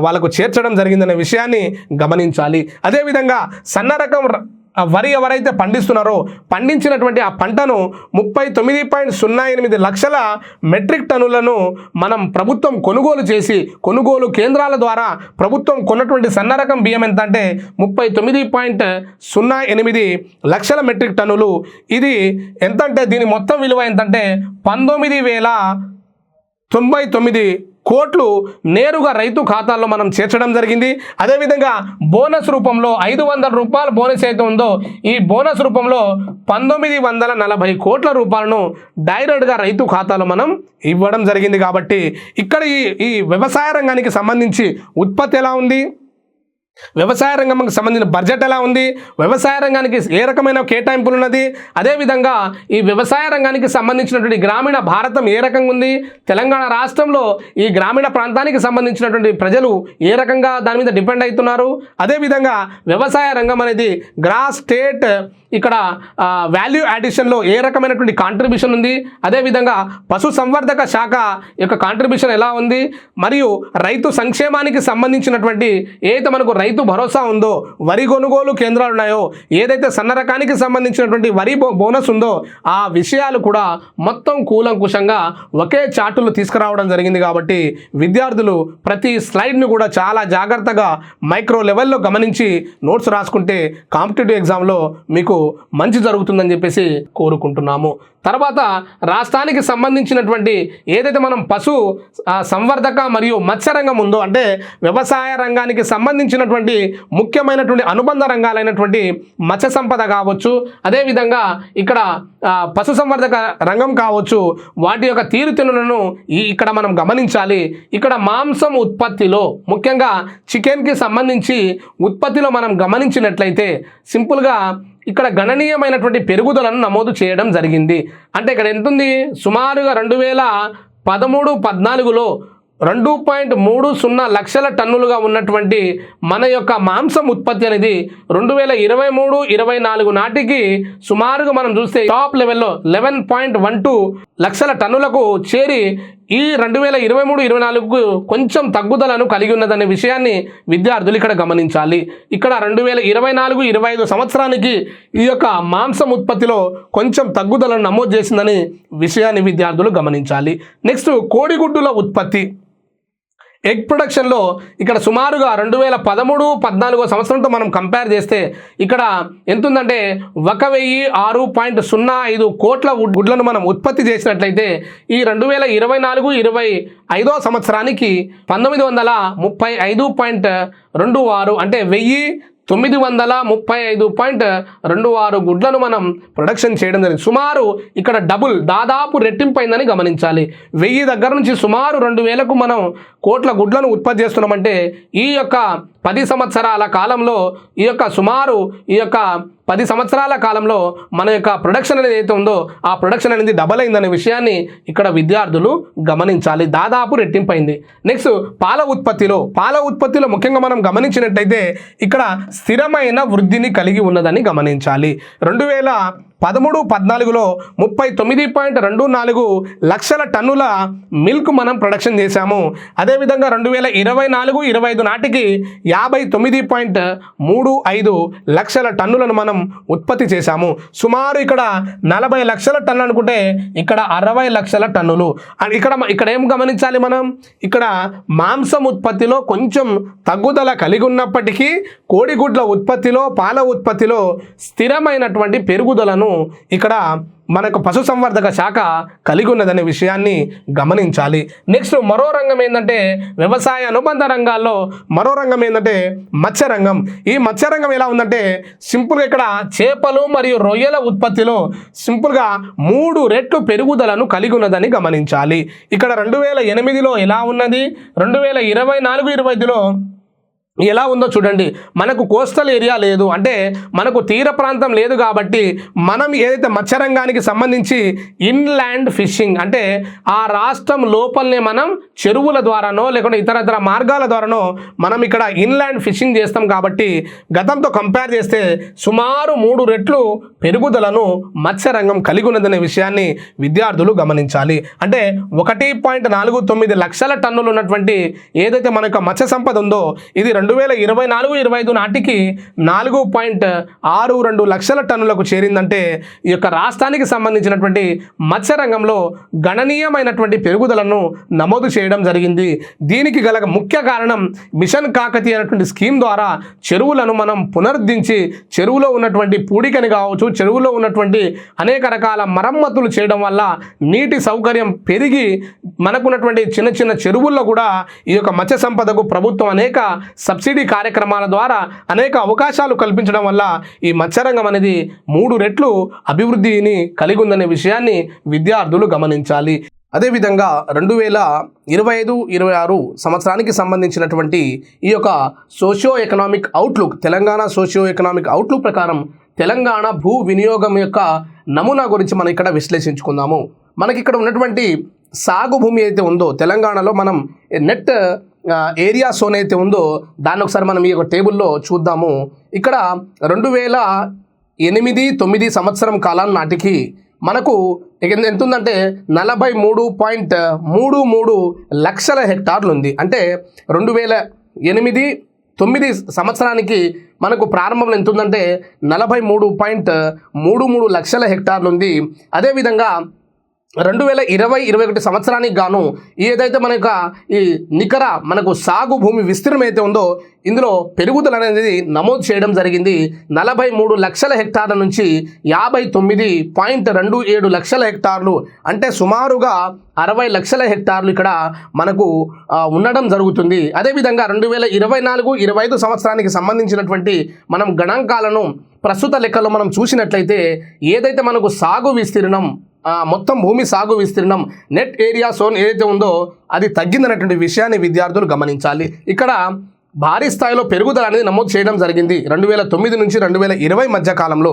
A: వాళ్ళకు చేర్చడం జరిగిందనే విషయాన్ని గమనించాలి. అదేవిధంగా సన్న రకం వరి ఎవరైతే పండిస్తున్నారో పండించినటువంటి ఆ పంటను 39.08 లక్షల మెట్రిక్ టన్నులను మనం ప్రభుత్వం కొనుగోలు చేసి కొనుగోలు కేంద్రాల ద్వారా ప్రభుత్వం కొన్నటువంటి సన్న రకం బియ్యం ఎంత అంటే 39.08 లక్షల మెట్రిక్ టన్నులు. ఇది ఎంత అంటే దీని మొత్తం విలువ ఎంతంటే 19,099 కోట్లు నేరుగా రైతు ఖాతాల్లో మనం చేర్చడం జరిగింది. అదేవిధంగా బోనస్ రూపంలో 500 రూపాయల బోనస్ అయితే ఉందో ఈ బోనస్ రూపంలో 1,940 కోట్ల రూపాయలను డైరెక్ట్గా రైతు ఖాతాలో మనం ఇవ్వడం జరిగింది. కాబట్టి ఇక్కడ ఈ వ్యవసాయ రంగానికి సంబంధించి ఉత్పత్తి ఎలా ఉంది, వ్యవసాయ రంగానికి సంబంధించిన బడ్జెట్ ఎలా ఉంది, వ్యవసాయ రంగానికి ఏ రకమైన కేటాయింపులు ఉన్నది, అదేవిధంగా ఈ వ్యవసాయ రంగానికి సంబంధించినటువంటి గ్రామీణ భారతం ఏ రకంగా ఉంది, తెలంగాణ రాష్ట్రంలో ఈ గ్రామీణ ప్రాంతానికి సంబంధించినటువంటి ప్రజలు ఏ రకంగా దాని మీద డిపెండ్ అవుతున్నారు, అదేవిధంగా వ్యవసాయ రంగం అనేది గ్రాస్ స్టేట్ ఇక్కడ వాల్యూ యాడిషన్లో ఏ రకమైనటువంటి కాంట్రిబ్యూషన్ ఉంది, అదేవిధంగా పశు సంవర్ధక శాఖ యొక్క కాంట్రిబ్యూషన్ ఎలా ఉంది, మరియు రైతు సంక్షేమానికి సంబంధించినటువంటి ఏదైతే మనకు రైతు భరోసా ఉందో, వరి కొనుగోలు కేంద్రాలు ఉన్నాయో, ఏదైతే సన్న రకానికి సంబంధించినటువంటి వరి బోనస్ ఉందో ఆ విషయాలు కూడా మొత్తం కూలంకుషంగా ఒకే చార్టులు తీసుకురావడం జరిగింది. కాబట్టి విద్యార్థులు ప్రతి స్లైడ్ను కూడా చాలా జాగ్రత్తగా మైక్రో లెవెల్లో గమనించి నోట్స్ రాసుకుంటే కాంపిటేటివ్ ఎగ్జామ్లో మీకు మంచి జరుగుతుందని చెప్పేసి కోరుకుంటున్నాము. తర్వాత రాష్ట్రానికి సంబంధించినటువంటి ఏదైతే మనం పశు సంవర్ధక మరియు మత్స్య రంగం ఉందో, అంటే వ్యవసాయ రంగానికి సంబంధించినటువంటి ముఖ్యమైనటువంటి అనుబంధ రంగాలైనటువంటి మత్స్య సంపద కావచ్చు, అదేవిధంగా ఇక్కడ పశు సంవర్ధక రంగం కావచ్చు, వాటి యొక్క తీరుతెన్నులను ఇక్కడ మనం గమనించాలి. ఇక్కడ మాంసం ఉత్పత్తిలో ముఖ్యంగా చికెన్కి సంబంధించి ఉత్పత్తిలో మనం గమనించినట్లయితే సింపుల్గా ఇక్కడ గణనీయమైనటువంటి పెరుగుదలను నమోదు చేయడం జరిగింది. అంటే ఇక్కడ ఎంతుంది, సుమారుగా 2013-14లో 2.30 లక్షల టన్నులుగా ఉన్నటువంటి మన యొక్క మాంసం ఉత్పత్తి అనేది 2023-24 నాటికి సుమారుగా మనం చూస్తే టాప్ లెవెల్లో 11.12 లక్షల టన్నులకు చేరి ఈ 2023-24కు కొంచెం తగ్గుదలను కలిగి ఉన్నదనే విషయాన్ని విద్యార్థులు ఇక్కడ గమనించాలి. ఇక్కడ 2024-25 సంవత్సరానికి ఈ యొక్క మాంసం ఉత్పత్తిలో కొంచెం తగ్గుదలను నమోదు చేసిందని విషయాన్ని విద్యార్థులు గమనించాలి. నెక్స్ట్ కోడిగుడ్డుల ఉత్పత్తి, ఎగ్ ప్రొడక్షన్లో ఇక్కడ సుమారుగా 2013-14 సంవత్సరంతో మనం కంపేర్ చేస్తే ఇక్కడ ఎంత ఉందంటే 1006.05 కోట్ల గుడ్లను మనం ఉత్పత్తి చేసినట్లయితే ఈ 2024-25 సంవత్సరానికి 1935.26 అంటే 1935.26 గుడ్లను మనం ప్రొడక్షన్ చేయడం జరిగింది. సుమారు ఇక్కడ డబుల్, దాదాపు రెట్టింపైందని గమనించాలి. 1000 దగ్గర నుంచి సుమారు 2000కు మనం కోట్ల గుడ్లను ఉత్పత్తి చేస్తున్నామంటే ఈ యొక్క 10 సంవత్సరాల కాలంలో ఈ యొక్క సుమారు 10 సంవత్సరాల కాలంలో మన యొక్క ప్రొడక్షన్ అనేది ఏదైతే ఉందో ఆ ప్రొడక్షన్ అనేది డబల్ అయిందనే విషయాన్ని ఇక్కడ విద్యార్థులు గమనించాలి. దాదాపు రెట్టింపైంది. నెక్స్ట్ పాల ఉత్పత్తిలో ముఖ్యంగా మనం గమనించినట్లయితే ఇక్కడ స్థిరమైన వృద్ధిని కలిగి ఉన్నదని గమనించాలి. 2013-14లో 39.24 లక్షల టన్నుల మిల్క్ మనం ప్రొడక్షన్ చేశాము. అదేవిధంగా 2024-25 నాటికి 59.35 లక్షల టన్నులను మనం ఉత్పత్తి చేశాము. సుమారు ఇక్కడ 40 లక్షల టన్నులు అనుకుంటే ఇక్కడ 60 లక్షల టన్నులు. ఇక్కడ ఏం గమనించాలి మనం, ఇక్కడ మాంసం ఉత్పత్తిలో కొంచెం తగ్గుదల కలిగి ఉన్నప్పటికీ కోడిగుడ్ల ఉత్పత్తిలో, పాల ఉత్పత్తిలో స్థిరమైనటువంటి పెరుగుదలను ఇక్కడ మనకు పశుసంవర్ధక శాఖ కలిగి ఉన్నదనే విషయాన్ని గమనించాలి. నెక్స్ట్ మరో రంగం ఏంటంటే వ్యవసాయ అనుబంధ రంగాల్లో మరో రంగం ఏంటంటే మత్స్యరంగం. ఈ మత్స్యరంగం ఎలా ఉందంటే సింపుల్గా ఇక్కడ చేపలు మరియు రొయ్యల ఉత్పత్తిలో సింపుల్గా 3 రెట్లు పెరుగుదలను కలిగి ఉన్నదని గమనించాలి. ఇక్కడ 2008లో ఎలా ఉన్నది, 2024-25లో ఎలా ఉందో చూడండి. మనకు కోస్టల్ ఏరియా లేదు, అంటే మనకు తీర ప్రాంతం లేదు కాబట్టి మనం ఏదైతే మత్స్యరంగానికి సంబంధించి ఇన్లాండ్ ఫిషింగ్ అంటే ఆ రాష్ట్రం లోపలనే మనం చెరువుల ద్వారానో లేకుంటే ఇతర మార్గాల ద్వారానో మనం ఇక్కడ ఇన్లాండ్ ఫిషింగ్ చేస్తాం కాబట్టి గతంతో కంపేర్ చేస్తే సుమారు 3 రెట్లు పెరుగుదలను మత్స్యరంగం కలిగి ఉన్నదనే విషయాన్ని విద్యార్థులు గమనించాలి. అంటే 1.49 లక్షల టన్నులు ఉన్నటువంటి ఏదైతే మన యొక్క మత్స్య సంపద ఉందో ఇది 2024-25 నాటికి 4.62 లక్షల టన్నులకు చేరిందంటే ఈ యొక్క రాష్ట్రానికి సంబంధించినటువంటి మత్స్యరంగంలో గణనీయమైనటువంటి పెరుగుదలను నమోదు చేయడం జరిగింది. దీనికి గల ముఖ్య కారణం మిషన్ కాకతీయ అనేటువంటి స్కీమ్ ద్వారా చెరువులను మనం పునరుద్ధరించి చెరువులో ఉన్నటువంటి పూడికని కావచ్చు, చెరువులో ఉన్నటువంటి అనేక రకాల మరమ్మతులు చేయడం వల్ల నీటి సౌకర్యం పెరిగి మనకున్నటువంటి చిన్న చిన్న చెరువుల్లో కూడా ఈ యొక్క మత్స్య సంపదకు ప్రభుత్వం అనేక సబ్సిడీ కార్యక్రమాల ద్వారా అనేక అవకాశాలు కల్పించడం వల్ల ఈ మత్స్యరంగం అనేది 3 రెట్లు అభివృద్ధిని కలిగి ఉందనే విషయాన్ని విద్యార్థులు గమనించాలి. అదేవిధంగా 2025-26 సంవత్సరానికి సంబంధించినటువంటి ఈ యొక్క socio economic outlook, Telangana socio economic outlook ప్రకారం తెలంగాణ భూ వినియోగం యొక్క నమూనా గురించి మనం ఇక్కడ విశ్లేషించుకుందాము. మనకి ఇక్కడ ఉన్నటువంటి సాగు భూమి అయితే ఉందో తెలంగాణలో మనం నెట్ ఏరియా జోన్ అయితే ఉందో దాన్ని ఒకసారి మనం ఈ యొక్క టేబుల్లో చూద్దాము. ఇక్కడ 2008-9 సంవత్సరం కాలం నాటికి మనకు ఎంత ఉందంటే 43.33 లక్షల హెక్టార్లు ఉంది. అంటే 2008-9 సంవత్సరానికి మనకు ప్రారంభంలో ఎంత ఉందంటే 43.33 లక్షల హెక్టార్లు ఉంది. అదేవిధంగా 2020-21 సంవత్సరానికి గాను ఏదైతే మన యొక్క ఈ నికర మనకు సాగు భూమి విస్తీర్ణం అయితే ఉందో ఇందులో పెరుగుదల అనేది నమోదు చేయడం జరిగింది. 43 లక్షల హెక్టార్ల నుంచి 59.27 లక్షల హెక్టార్లు అంటే సుమారుగా 60 లక్షల హెక్టార్లు ఇక్కడ మనకు ఉండడం జరుగుతుంది. అదేవిధంగా 2024-25 సంవత్సరానికి సంబంధించినటువంటి మనం గణాంకాలను ప్రస్తుత లెక్కలో మనం చూసినట్లయితే ఏదైతే మనకు సాగు విస్తీర్ణం మొత్తం భూమి సాగు విస్తీర్ణం నెట్ ఏరియా జోన్ ఏదైతే ఉందో అది తగ్గిందనేటువంటి విషయాన్ని విద్యార్థులు గమనించాలి. ఇక్కడ భారీ స్థాయిలో పెరుగుదల అనేది నమోదు చేయడం జరిగింది 2009 నుంచి 2020 మధ్య కాలంలో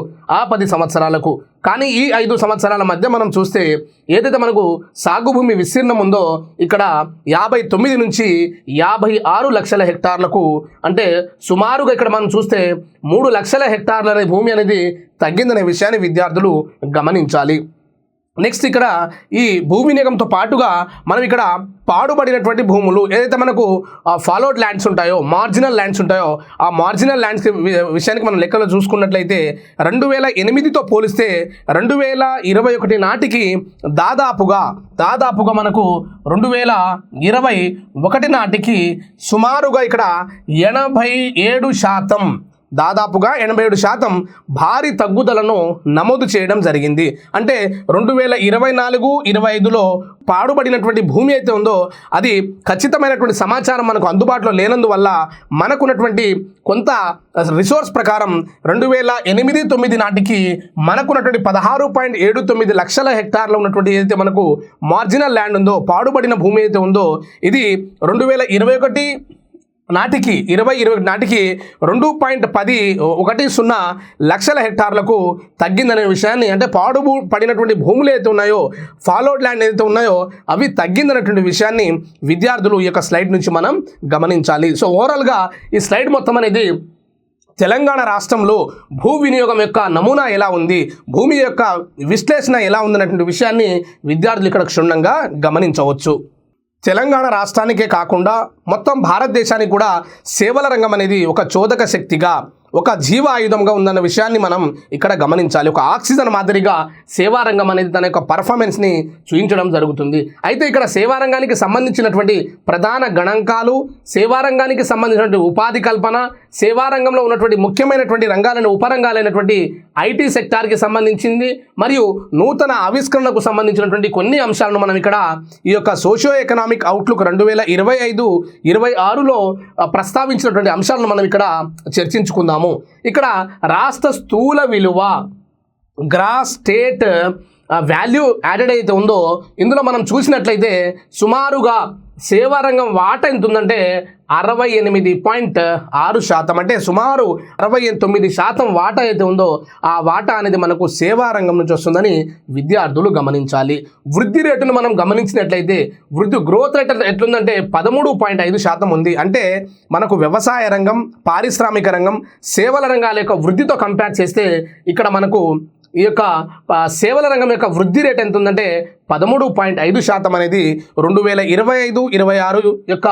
A: 10 సంవత్సరాలకు. కానీ ఈ 5 సంవత్సరాల మధ్య మనం చూస్తే ఏదైతే మనకు సాగు భూమి విస్తీర్ణం ఉందో ఇక్కడ 59 నుంచి 56 లక్షల హెక్టార్లకు అంటే సుమారుగా ఇక్కడ మనం చూస్తే 3 లక్షల హెక్టార్ల అనే భూమి అనేది తగ్గిందనే విషయాన్ని విద్యార్థులు గమనించాలి. నెక్స్ట్ ఇక్కడ ఈ భూ వినియోగంతో పాటుగా మనం ఇక్కడ పాడుబడినటువంటి భూములు ఏదైతే మనకు ఫాలోడ్ ల్యాండ్స్ ఉంటాయో మార్జినల్ ల్యాండ్స్ ఉంటాయో ఆ మార్జినల్ ల్యాండ్స్ విషయానికి మనం లెక్కలో చూసుకున్నట్లయితే 2008తో పోలిస్తే 2021 నాటికి దాదాపుగా మనకు 2021 నాటికి సుమారుగా ఇక్కడ 87% దాదాపుగా 87% భారీ తగ్గుదలను నమోదు చేయడం జరిగింది. అంటే 2024-25లో పాడుబడినటువంటి భూమి అయితే ఉందో అది ఖచ్చితమైనటువంటి సమాచారం మనకు అందుబాటులో లేనందువల్ల మనకున్నటువంటి కొంత రిసోర్స్ ప్రకారం 2008-9 నాటికి మనకున్నటువంటి 16.79 లక్షల హెక్టార్లు ఉన్నటువంటి ఏదైతే మనకు మార్జినల్ ల్యాండ్ ఉందో పాడుబడిన భూమి అయితే ఉందో ఇది 2021 నాటికి 2020 నాటికి 2.10 లక్షల హెక్టార్లకు తగ్గిందనే విషయాన్ని అంటే పడినటువంటి భూములు అయితే ఉన్నాయో ఫాలోడ్ ల్యాండ్ ఏదైతే ఉన్నాయో అవి తగ్గిందనేటువంటి విషయాన్ని విద్యార్థులు ఈ యొక్క స్లైడ్ నుంచి మనం గమనించాలి. సో ఓవరాల్గా ఈ స్లైడ్ మొత్తం అనేది తెలంగాణ రాష్ట్రంలో భూ వినియోగం యొక్క నమూనా ఎలా ఉంది, భూమి యొక్క విశ్లేషణ ఎలా ఉందనేటువంటి విషయాన్ని విద్యార్థులు ఇక్కడ క్షుణ్ణంగా గమనించవచ్చు. తెలంగాణ రాష్ట్రానికే కాకుండా మొత్తం భారతదేశానికి కూడా సేవల రంగం అనేది ఒక చోదక శక్తిగా ఒక జీవ ఆయుధంగా ఉందన్న విషయాన్ని మనం ఇక్కడ గమనించాలి. ఒక ఆక్సిజన్ మాదిరిగా సేవారంగం అనేది తన యొక్క పర్ఫార్మెన్స్ని చూపించడం జరుగుతుంది. అయితే ఇక్కడ సేవారంగానికి సంబంధించినటువంటి ప్రధాన గణాంకాలు, సేవారంగానికి సంబంధించినటువంటి ఉపాధి కల్పన, సేవారంగంలో ఉన్నటువంటి ముఖ్యమైనటువంటి రంగాలను ఉపరంగాలైనటువంటి ఐటీ సెక్టార్కి సంబంధించింది మరియు నూతన ఆవిష్కరణకు సంబంధించినటువంటి కొన్ని అంశాలను మనం ఇక్కడ ఈ యొక్క సోషియో ఎకనామిక్ అవుట్లుక్ 2025-26లో ప్రస్తావించినటువంటి అంశాలను మనం ఇక్కడ చర్చించుకుందాము. ఇక్కడ రాష్ట్ర స్థూల విలువ గ్రాస్ స్టేట్ వాల్యూ యాడెడ్ అయితే ఉందో ఇందులో మనం చూసినట్లయితే సుమారుగా సేవారంగం వాటా ఎంత ఉందంటే 68.6% అంటే సుమారు 69% వాటా అయితే ఉందో ఆ వాటా అనేది మనకు సేవారంగం నుంచి వస్తుందని విద్యార్థులు గమనించాలి. వృద్ధి రేటును మనం గమనించినట్లయితే గ్రోత్ రేట్ ఎట్లుందంటే 13.5% ఉంది. అంటే మనకు వ్యవసాయ రంగం, పారిశ్రామిక రంగం, సేవల రంగాల యొక్క వృద్ధితో కంపేర్ చేస్తే ఇక్కడ మనకు ఈ యొక్క సేవల రంగం యొక్క వృద్ధి రేట్ ఎంత ఉందంటే 13.5% అనేది 2025-26 యొక్క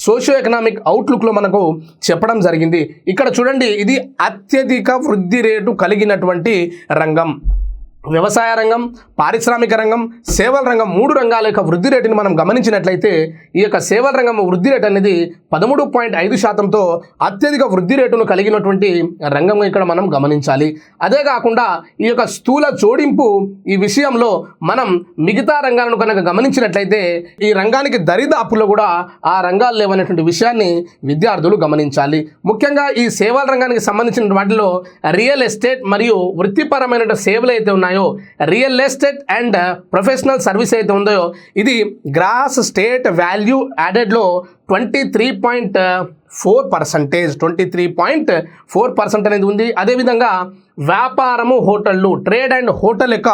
A: సోషియో ఎకనామిక్ అవుట్లుక్లో మనకు చెప్పడం జరిగింది. ఇక్కడ చూడండి, ఇది అత్యధిక వృద్ధి రేటు కలిగినటువంటి రంగం. వ్యవసాయ రంగం, పారిశ్రామిక రంగం, సేవల రంగం 3 రంగాల యొక్క వృద్ధి రేటుని మనం గమనించినట్లయితే ఈ యొక్క సేవల రంగం వృద్ధి రేటు అనేది 13.5%తో అత్యధిక వృద్ధి రేటును కలిగినటువంటి రంగం ఇక్కడ మనం గమనించాలి. అదే కాకుండా ఈ యొక్క స్థూల జోడింపు ఈ విషయంలో మనం మిగతా రంగాలను కనుక గమనించినట్లయితే ఈ రంగానికి దరిదాపుల్లో కూడా ఆ రంగాలు లేవనేటువంటి విషయాన్ని విద్యార్థులు గమనించాలి. ముఖ్యంగా ఈ సేవల రంగానికి సంబంధించిన వాటిలో రియల్ ఎస్టేట్ మరియు వృత్తిపరమైన సేవలు అయితే ఉన్నాయో real estate and professional service అయితే ఉందో ఇది గ్రాస్ స్టేట్ వాల్యూ యాడెడ్లో 23.4% అనేది ఉంది. అదేవిధంగా వ్యాపారము, హోటళ్ళు, ట్రేడ్ అండ్ హోటల్ యొక్క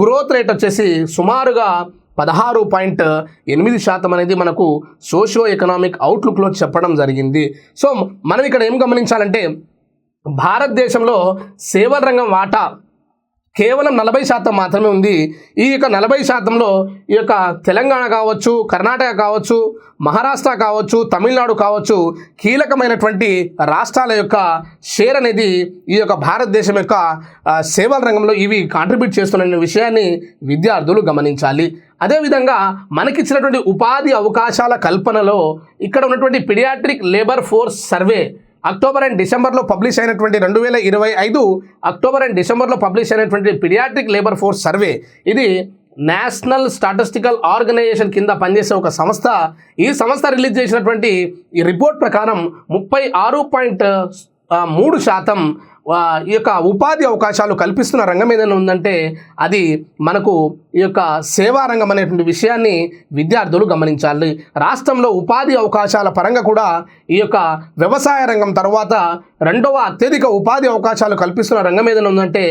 A: గ్రోత్ రేట్ వచ్చేసి సుమారుగా 16.8% అనేది మనకు సోషియో ఎకనామిక్ అవుట్లుక్లో చెప్పడం జరిగింది. సో మనం ఇక్కడ ఏం గమనించాలంటే భారతదేశంలో సేవల రంగం వాటా కేవలం 40% మాత్రమే ఉంది. ఈ యొక్క 40%లో ఈ యొక్క తెలంగాణ కావచ్చు, కర్ణాటక కావచ్చు, మహారాష్ట్ర కావచ్చు, తమిళనాడు కావచ్చు, కీలకమైనటువంటి రాష్ట్రాల యొక్క షేర్ అనేది ఈ యొక్క భారతదేశం యొక్క సేవల రంగంలో ఇవి కాంట్రిబ్యూట్ చేస్తున్న విషయాన్ని విద్యార్థులు గమనించాలి. అదేవిధంగా మనకిచ్చినటువంటి ఉపాధి అవకాశాల కల్పనలో ఇక్కడ ఉన్నటువంటి periodic labour force survey October and డిసెంబర్లో పబ్లిష్ అయినటువంటి 2025 అక్టోబర్ అండ్ డిసెంబర్లో పబ్లిష్ అయినటువంటి పీడియాట్రిక్ లేబర్ ఫోర్స్ సర్వే, ఇది నేషనల్ స్టాటిస్టికల్ ఆర్గనైజేషన్ కింద పనిచేసే ఒక సంస్థ. ఈ సంస్థ రిలీజ్ చేసినటువంటి ఈ రిపోర్ట్ ప్రకారం 36.3% ఈ యొక్క ఉపాధి అవకాశాలు కల్పిస్తున్న రంగం ఏదైనా ఉందంటే అది మనకు ఈ యొక్క సేవా రంగం అనేటువంటి విషయాన్ని విద్యార్థులు గమనించాలి. రాష్ట్రంలో ఉపాధి అవకాశాల పరంగా కూడా ఈ యొక్క వ్యవసాయ రంగం తర్వాత రెండవ అత్యధిక ఉపాధి అవకాశాలు కల్పిస్తున్న రంగం ఏదైనా ఉందంటే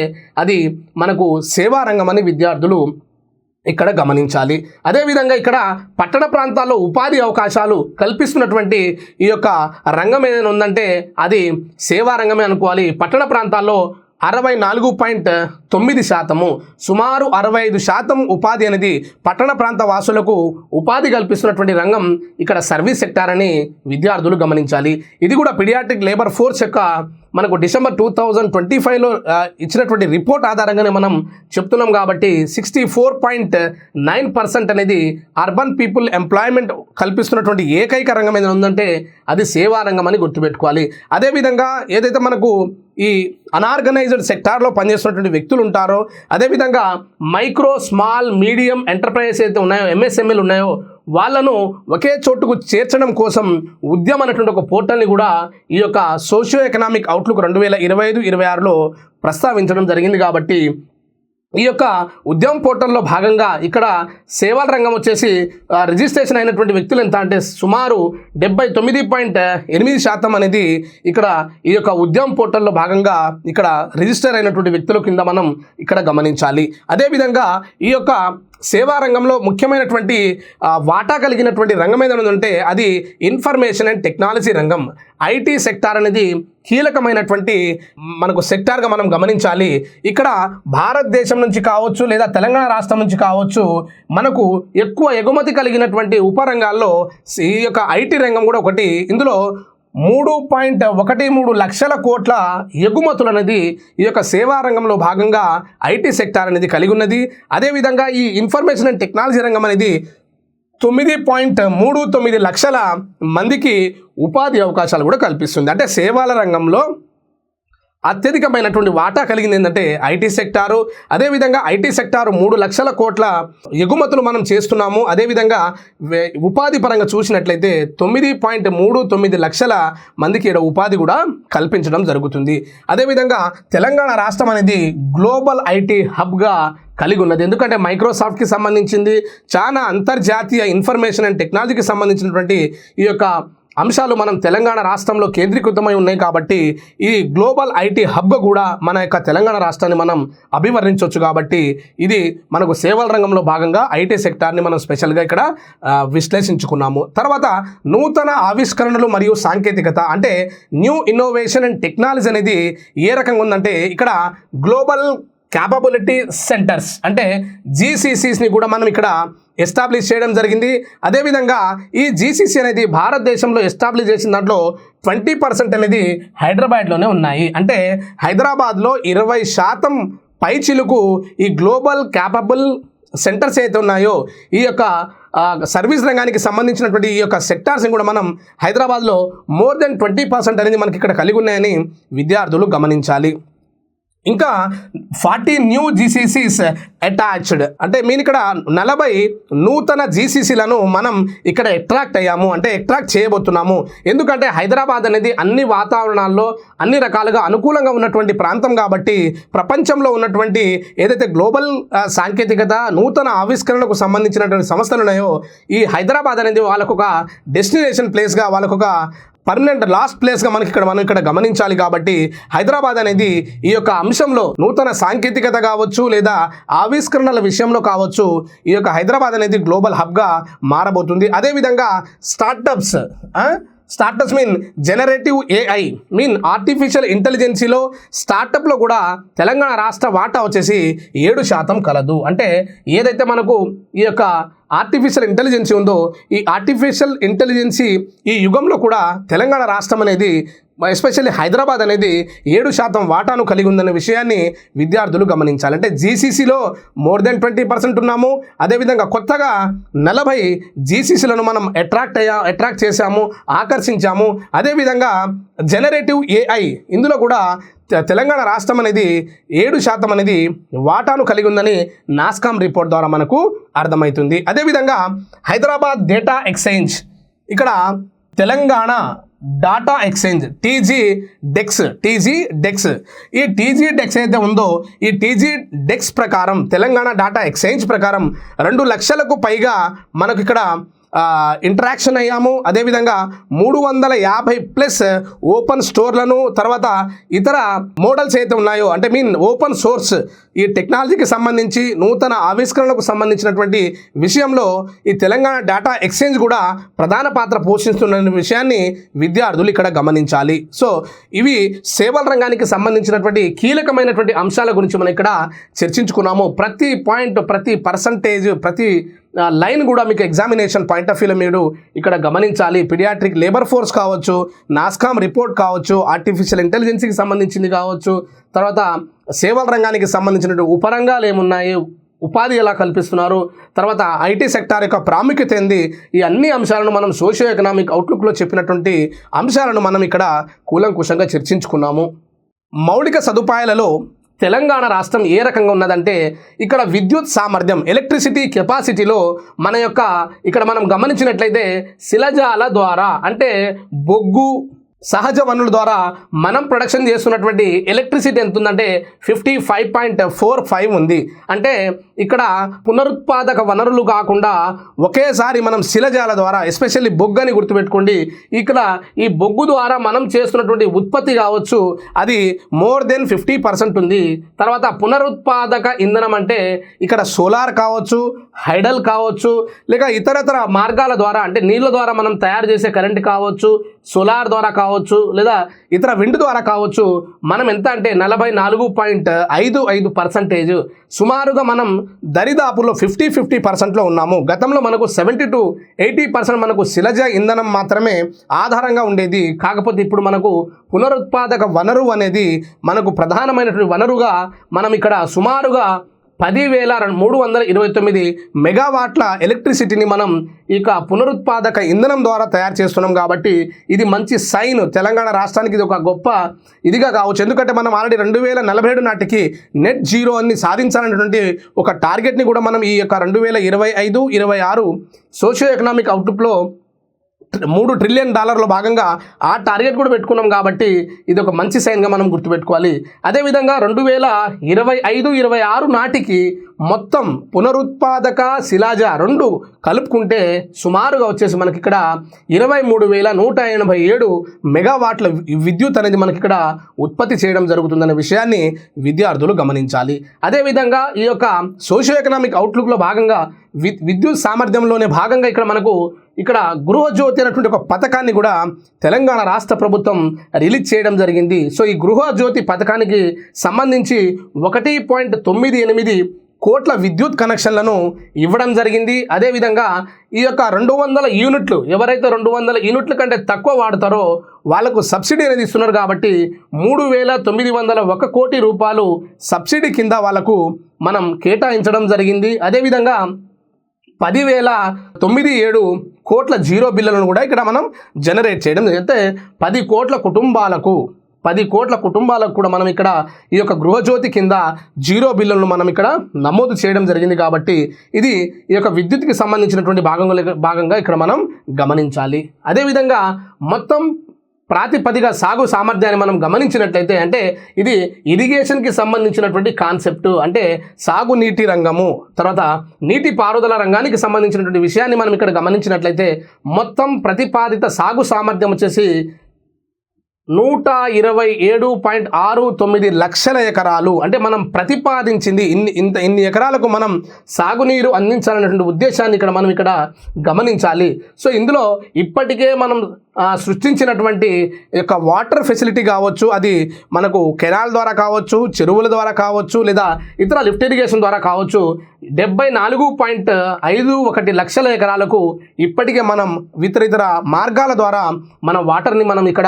A: అది మనకు సేవా రంగం అని విద్యార్థులు ఇక్కడ గమనించాలి. అదేవిధంగా ఇక్కడ పట్టణ ప్రాంతాల్లో ఉపాధి అవకాశాలు కల్పిస్తున్నటువంటి ఈ యొక్క రంగం ఏదైనా ఉందంటే అది సేవా రంగమే అనుకోవాలి. పట్టణ ప్రాంతాల్లో 64.9%, సుమారు 65% ఉపాధి అనేది పట్టణ ప్రాంత వాసులకు ఉపాధి కల్పిస్తున్నటువంటి రంగం ఇక్కడ సర్వీస్ సెక్టార్ అని విద్యార్థులు గమనించాలి. ఇది కూడా పీడియాట్రిక్ లేబర్ ఫోర్స్ యొక్క మనకు డిసెంబర్ 2025లో ఇచ్చినటువంటి రిపోర్ట్ ఆధారంగానే మనం చెప్తున్నాం కాబట్టి 64.9% అనేది అర్బన్ పీపుల్ ఎంప్లాయ్మెంట్ కల్పిస్తున్నటువంటి ఏకైక రంగం ఏదైనా ఉందంటే అది సేవా రంగం అని గుర్తుపెట్టుకోవాలి. అదేవిధంగా ఏదైతే మనకు ఈ అనార్గనైజ్డ్ సెక్టార్లో పనిచేస్తున్నటువంటి వ్యక్తులు ఉంటారో, అదేవిధంగా మైక్రో స్మాల్ మీడియం ఎంటర్ప్రైజెస్ అయితే ఉన్నాయో, ఎంఎస్ఎంఈలు ఉన్నాయో వాళ్ళను ఒకే చోటుకు చేర్చడం కోసం ఉద్యమం అనేటువంటి ఒక పోర్టల్ని కూడా ఈ యొక్క సోషియో ఎకనామిక్ అవుట్లుక్ 2025-26లో ప్రస్తావించడం జరిగింది. కాబట్టి ఈ యొక్క ఉద్యమం పోర్టల్లో భాగంగా ఇక్కడ సేవల రంగం వచ్చేసి రిజిస్ట్రేషన్ అయినటువంటి వ్యక్తులు ఎంత అంటే సుమారు 79.8% అనేది ఇక్కడ ఈ యొక్క ఉద్యమం పోర్టల్లో భాగంగా ఇక్కడ రిజిస్టర్ అయినటువంటి వ్యక్తుల కింద మనం ఇక్కడ గమనించాలి. అదేవిధంగా ఈ యొక్క సేవా రంగంలో ముఖ్యమైనటువంటి వాటా కలిగినటువంటి రంగం ఏదైనా ఉంటే అది ఇన్ఫర్మేషన్ అండ్ టెక్నాలజీ రంగం. ఐటీ సెక్టార్ అనేది కీలకమైనటువంటి మనకు సెక్టార్గా మనం గమనించాలి. ఇక్కడ భారతదేశం నుంచి కావచ్చు లేదా తెలంగాణ రాష్ట్రం నుంచి కావచ్చు మనకు ఎక్కువ ఎగుమతి కలిగినటువంటి ఉపరంగాల్లో ఈ యొక్క ఐటీ రంగం కూడా ఒకటి. ఇందులో 3.13 లక్షల కోట్ల ఎగుమతులు అనేది ఈ యొక్క సేవా రంగంలో భాగంగా ఐటీ సెక్టార్ అనేది కలిగి ఉన్నది. అదేవిధంగా ఈ ఇన్ఫర్మేషన్ అండ్ టెక్నాలజీ రంగం అనేది 9.39 లక్షల మందికి ఉపాధి అవకాశాలు కూడా కల్పిస్తుంది. అంటే సేవల రంగంలో అత్యధికమైనటువంటి వాటా కలిగింది ఏంటంటే ఐటీ సెక్టారు. అదేవిధంగా ఐటీ సెక్టారు 3 లక్షల కోట్ల ఎగుమతులు మనం చేస్తున్నాము. అదేవిధంగా ఉపాధి పరంగా చూసినట్లయితే 9.39 లక్షల మందికి ఇక్కడ ఉపాధి కూడా కల్పించడం జరుగుతుంది. అదేవిధంగా తెలంగాణ రాష్ట్రం అనేది గ్లోబల్ ఐటీ హబ్గా కలిగి ఉన్నది. ఎందుకంటే మైక్రోసాఫ్ట్కి సంబంధించింది చాలా అంతర్జాతీయ ఇన్ఫర్మేషన్ అండ్ టెక్నాలజీకి సంబంధించినటువంటి ఈ యొక్క అంశాలు మనం తెలంగాణ రాష్ట్రంలో కేంద్రీకృతమై ఉన్నాయి. కాబట్టి ఈ గ్లోబల్ ఐటీ హబ్ కూడా మన యొక్క తెలంగాణ రాష్ట్రాన్ని మనం అభివర్ణించవచ్చు. కాబట్టి ఇది మనకు సేవల రంగంలో భాగంగా ఐటీ సెక్టార్ని మనం స్పెషల్గా ఇక్కడ విశ్లేషించుకున్నాము. తర్వాత నూతన ఆవిష్కరణలు మరియు సాంకేతికత అంటే న్యూ ఇన్నోవేషన్ అండ్ టెక్నాలజీ అనేది ఏ రకంగా ఉందంటే ఇక్కడ గ్లోబల్ క్యాపబిలిటీ సెంటర్స్ అంటే జీసీసీస్ని కూడా మనం ఇక్కడ ఎస్టాబ్లిష్ చేయడం జరిగింది. అదేవిధంగా ఈ జీసీసీ అనేది భారతదేశంలో ఎస్టాబ్లిష్ చేసిన దాంట్లో 20% అనేది హైదరాబాద్లోనే ఉన్నాయి. అంటే హైదరాబాద్లో 20% పైచిలుకు ఈ గ్లోబల్ క్యాపబుల్ సెంటర్స్ అయితే ఉన్నాయో ఈ యొక్క సర్వీస్ రంగానికి సంబంధించినటువంటి ఈ యొక్క సెక్టార్స్ని కూడా మనం హైదరాబాద్లో మోర్ దెన్ 20% అనేది మనకి ఇక్కడ కలిగి ఉన్నాయని విద్యార్థులు గమనించాలి. ఇంకా 40 న్యూ జీసీసీస్ అటాచ్డ్ అంటే మీరు ఇక్కడ 40 నూతన జీసీసీలను మనం ఇక్కడ అట్రాక్ట్ అయ్యాము అంటే అట్రాక్ట్ చేయబోతున్నాము. ఎందుకంటే హైదరాబాద్ అనేది అన్ని వాతావరణాల్లో అన్ని రకాలుగా అనుకూలంగా ఉన్నటువంటి ప్రాంతం కాబట్టి ప్రపంచంలో ఉన్నటువంటి ఏదైతే గ్లోబల్ సాంకేతికత నూతన ఆవిష్కరణకు సంబంధించినటువంటి సంస్థలు ఉన్నాయో ఈ హైదరాబాద్ అనేది వాళ్ళకొక డెస్టినేషన్ ప్లేస్గా వాళ్ళకొక పర్మనెంట్ లాస్ట్ ప్లేస్గా మనం ఇక్కడ గమనించాలి. కాబట్టి హైదరాబాద్ అనేది ఈ యొక్క అంశంలో నూతన సాంకేతికత కావచ్చు లేదా ఆవిష్కరణల విషయంలో కావచ్చు ఈ యొక్క హైదరాబాద్ అనేది గ్లోబల్ హబ్గా మారబోతుంది. అదేవిధంగా startups mean generative AI mean artificial ఇంటెలిజెన్సీలో స్టార్టప్లో కూడా తెలంగాణ రాష్ట్ర వాటా వచ్చేసి 7% కలదు. అంటే ఏదైతే మనకు ఈ యొక్క ఆర్టిఫిషియల్ ఇంటెలిజెన్సీ ఉందో ఈ ఆర్టిఫిషియల్ ఇంటెలిజెన్సీ ఈ యుగంలో కూడా తెలంగాణ రాష్ట్రం అనేది ఎస్పెషల్లీ హైదరాబాద్ అనేది 7% వాటాను కలిగి ఉందనే విషయాన్ని విద్యార్థులు గమనించాలి. అంటే జీసీసీలో మోర్ దెన్ 20% ఉన్నాము. అదేవిధంగా కొత్తగా 40 జీసీసీలను మనం అట్రాక్ట్ చేశాము, ఆకర్షించాము. అదేవిధంగా జనరేటివ్ ఏఐ ఇందులో కూడా తెలంగాణ రాష్ట్రం అనేది 7% అనేది వాటాను కలిగి ఉందని నాస్కామ్ రిపోర్ట్ ద్వారా మనకు అర్థమవుతుంది. అదేవిధంగా హైదరాబాద్ డేటా ఎక్స్చేంజ్, ఇక్కడ Telangana data exchange TG dex ఈ టీజీ డెక్స్ అయితే ఉందో ఈ టీజీ డెక్స్ ప్రకారం తెలంగాణ డాటా ఎక్స్చేంజ్ ప్రకారం 2 లక్షలకు పైగా మనకు ఇక్కడ ఇంటరాక్షన్ అయ్యాము. అదేవిధంగా 350+ ఓపెన్ స్టోర్లను తర్వాత ఇతర మోడల్స్ అయితే ఉన్నాయో అంటే మీన్ ఓపెన్ సోర్స్ ఈ టెక్నాలజీకి సంబంధించి నూతన ఆవిష్కరణలకు సంబంధించినటువంటి విషయంలో ఈ తెలంగాణ డేటా ఎక్స్చేంజ్ కూడా ప్రధాన పాత్ర పోషిస్తున్న విషయాన్ని విద్యార్థులు ఇక్కడ గమనించాలి. సో ఇవి సేవల రంగానికి సంబంధించినటువంటి కీలకమైనటువంటి అంశాల గురించి మనం ఇక్కడ చర్చించుకున్నాము. ప్రతి పాయింట్, ప్రతి పర్సంటేజ్, ప్రతి లైన్ కూడా మీకు ఎగ్జామినేషన్ పాయింట్ ఆఫ్ వ్యూలో మీరు ఇక్కడ గమనించాలి. పీడియాట్రిక్ లేబర్ ఫోర్స్ కావచ్చు, నాస్కామ్ రిపోర్ట్ కావచ్చు, ఆర్టిఫిషియల్ ఇంటెలిజెన్సీకి సంబంధించింది కావచ్చు, తర్వాత సేవల రంగానికి సంబంధించినటువంటి ఉపరంగాలు ఏమున్నాయి, ఉపాధి ఎలా కల్పిస్తున్నారు, తర్వాత ఐటీ సెక్టార్ యొక్క ప్రాముఖ్యత ఏంది, ఈ అన్ని అంశాలను మనం సోషియో ఎకనామిక్ అవుట్లుక్లో చెప్పినటువంటి అంశాలను మనం ఇక్కడ కూలంకుషంగా చర్చించుకున్నాము. మౌలిక సదుపాయాలలో తెలంగాణ రాష్ట్రం ఏ రకంగా ఉన్నదంటే ఇక్కడ విద్యుత్ సామర్థ్యం ఎలక్ట్రిసిటీ కెపాసిటీలో మన యొక్క ఇక్కడ మనం గమనించినట్లయితే శిలజాల ద్వారా అంటే బొగ్గు సహజ వనరుల ద్వారా మనం ప్రొడక్షన్ చేస్తున్నటువంటి ఎలక్ట్రిసిటీ ఎంత ఉందంటే 55.45 ఉంది. అంటే ఇక్కడ పునరుత్పాదక వనరులు కాకుండా ఒకేసారి మనం శిలజాల ద్వారా ఎస్పెషల్లీ బొగ్గు అని గుర్తుపెట్టుకోండి. ఇక్కడ ఈ బొగ్గు ద్వారా మనం చేస్తున్నటువంటి ఉత్పత్తి కావచ్చు అది మోర్ దెన్ 50% ఉంది. తర్వాత పునరుత్పాదక ఇంధనం అంటే ఇక్కడ సోలార్ కావచ్చు, హైడల్ కావచ్చు, లేక ఇతరతర మార్గాల ద్వారా అంటే నీళ్ళ ద్వారా మనం తయారు చేసే కరెంట్ కావచ్చు, సోలార్ ద్వారా కావచ్చు, లేదా ఇతర విండ్ ద్వారా కావచ్చు. మనం ఎంత అంటే 44.55% సుమారుగా మనం దరిదాపులో 50% ఉన్నాము. గతంలో మనకు 70 to 80% మనకు శిలజ ఇంధనం మాత్రమే ఆధారంగా ఉండేది. కాకపోతే ఇప్పుడు మనకు పునరుత్పాదక వనరు అనేది మనకు ప్రధానమైనటువంటి వనరుగా మనం ఇక్కడ సుమారుగా 10,329 మెగావాట్ల ఎలక్ట్రిసిటీని మనం ఇక పునరుత్పాదక ఇంధనం ద్వారా తయారు చేస్తున్నాం. కాబట్టి ఇది మంచి సైన్, తెలంగాణ రాష్ట్రానికి ఇది ఒక గొప్ప ఇదిగా కావచ్చు. ఎందుకంటే మనం ఆల్రెడీ 2047 నాటికి నెట్ జీరో అని సాధించాలనేటువంటి ఒక టార్గెట్ని కూడా మనం ఈ యొక్క 2025-26 సోషియో ఎకనామిక్ అవుట్లుక్లో $3 ట్రిలియన్ భాగంగా ఆ టార్గెట్ కూడా పెట్టుకున్నాం. కాబట్టి ఇది ఒక మంచి సైన్గా మనం గుర్తుపెట్టుకోవాలి. అదేవిధంగా 2025-26 నాటికి మొత్తం పునరుత్పాదక శిలాజ 2 కలుపుకుంటే సుమారుగా వచ్చేసి మనకి ఇక్కడ 23,187 మెగావాట్ల విద్యుత్ అనేది మనకి ఇక్కడ ఉత్పత్తి చేయడం జరుగుతుందనే విషయాన్ని విద్యార్థులు గమనించాలి. అదేవిధంగా ఈ యొక్క సోషియో ఎకనామిక్ అవుట్లుక్లో భాగంగా విద్యుత్ సామర్థ్యంలోనే భాగంగా ఇక్కడ మనకు ఇక్కడ గృహజ్యోతి అనేటువంటి ఒక పథకాన్ని కూడా తెలంగాణ రాష్ట్ర ప్రభుత్వం రిలీజ్ చేయడం జరిగింది. సో ఈ గృహజ్యోతి పథకానికి సంబంధించి 1.98 కోట్ల విద్యుత్ కనెక్షన్లను ఇవ్వడం జరిగింది. అదేవిధంగా ఈ యొక్క 200 యూనిట్లు ఎవరైతే 200 యూనిట్ల కంటే తక్కువ వాడతారో వాళ్లకు సబ్సిడీ అనేది ఇస్తున్నారు. కాబట్టి 3,901 కోటి రూపాయలు సబ్సిడీ కింద వాళ్లకు మనం కేటాయించడం జరిగింది. అదేవిధంగా 10,097 కోట్ల జీరో బిల్లులను కూడా ఇక్కడ మనం జనరేట్ చేయడం అయితే 10 కోట్ల కుటుంబాలకు కూడా మనం ఇక్కడ ఈ యొక్క గృహజ్యోతి కింద జీరో బిల్లులను మనం ఇక్కడ నమోదు చేయడం జరిగింది. కాబట్టి ఇది ఈ యొక్క విద్యుత్కి సంబంధించినటువంటి భాగంగా ఇక్కడ మనం గమనించాలి. అదేవిధంగా మొత్తం ప్రాతిపదిక సాగు సామర్థ్యాన్ని మనం గమనించినట్లయితే అంటే ఇది ఇరిగేషన్కి సంబంధించినటువంటి కాన్సెప్ట్ అంటే సాగునీటి రంగము తర్వాత నీటి పారుదల రంగానికి సంబంధించినటువంటి విషయాన్ని మనం ఇక్కడ గమనించినట్లయితే మొత్తం ప్రతిపాదిత సాగు సామర్థ్యం వచ్చేసి 127.69 లక్షల ఎకరాలు. అంటే మనం ప్రతిపాదించింది ఇన్ని ఎకరాలకు మనం సాగునీరు అందించాలనేటువంటి ఉద్దేశాన్ని మనం ఇక్కడ గమనించాలి. సో ఇందులో ఇప్పటికే మనం సృష్టించినటువంటి యొక్క వాటర్ ఫెసిలిటీ కావచ్చు, అది మనకు కెనాల్ ద్వారా కావచ్చు, చెరువుల ద్వారా కావచ్చు, లేదా ఇతర లిఫ్ట్ ఇరిగేషన్ ద్వారా కావచ్చు, 74.51 లక్షల ఎకరాలకు ఇప్పటికే మనం ఇతర మార్గాల ద్వారా మన వాటర్ని మనం ఇక్కడ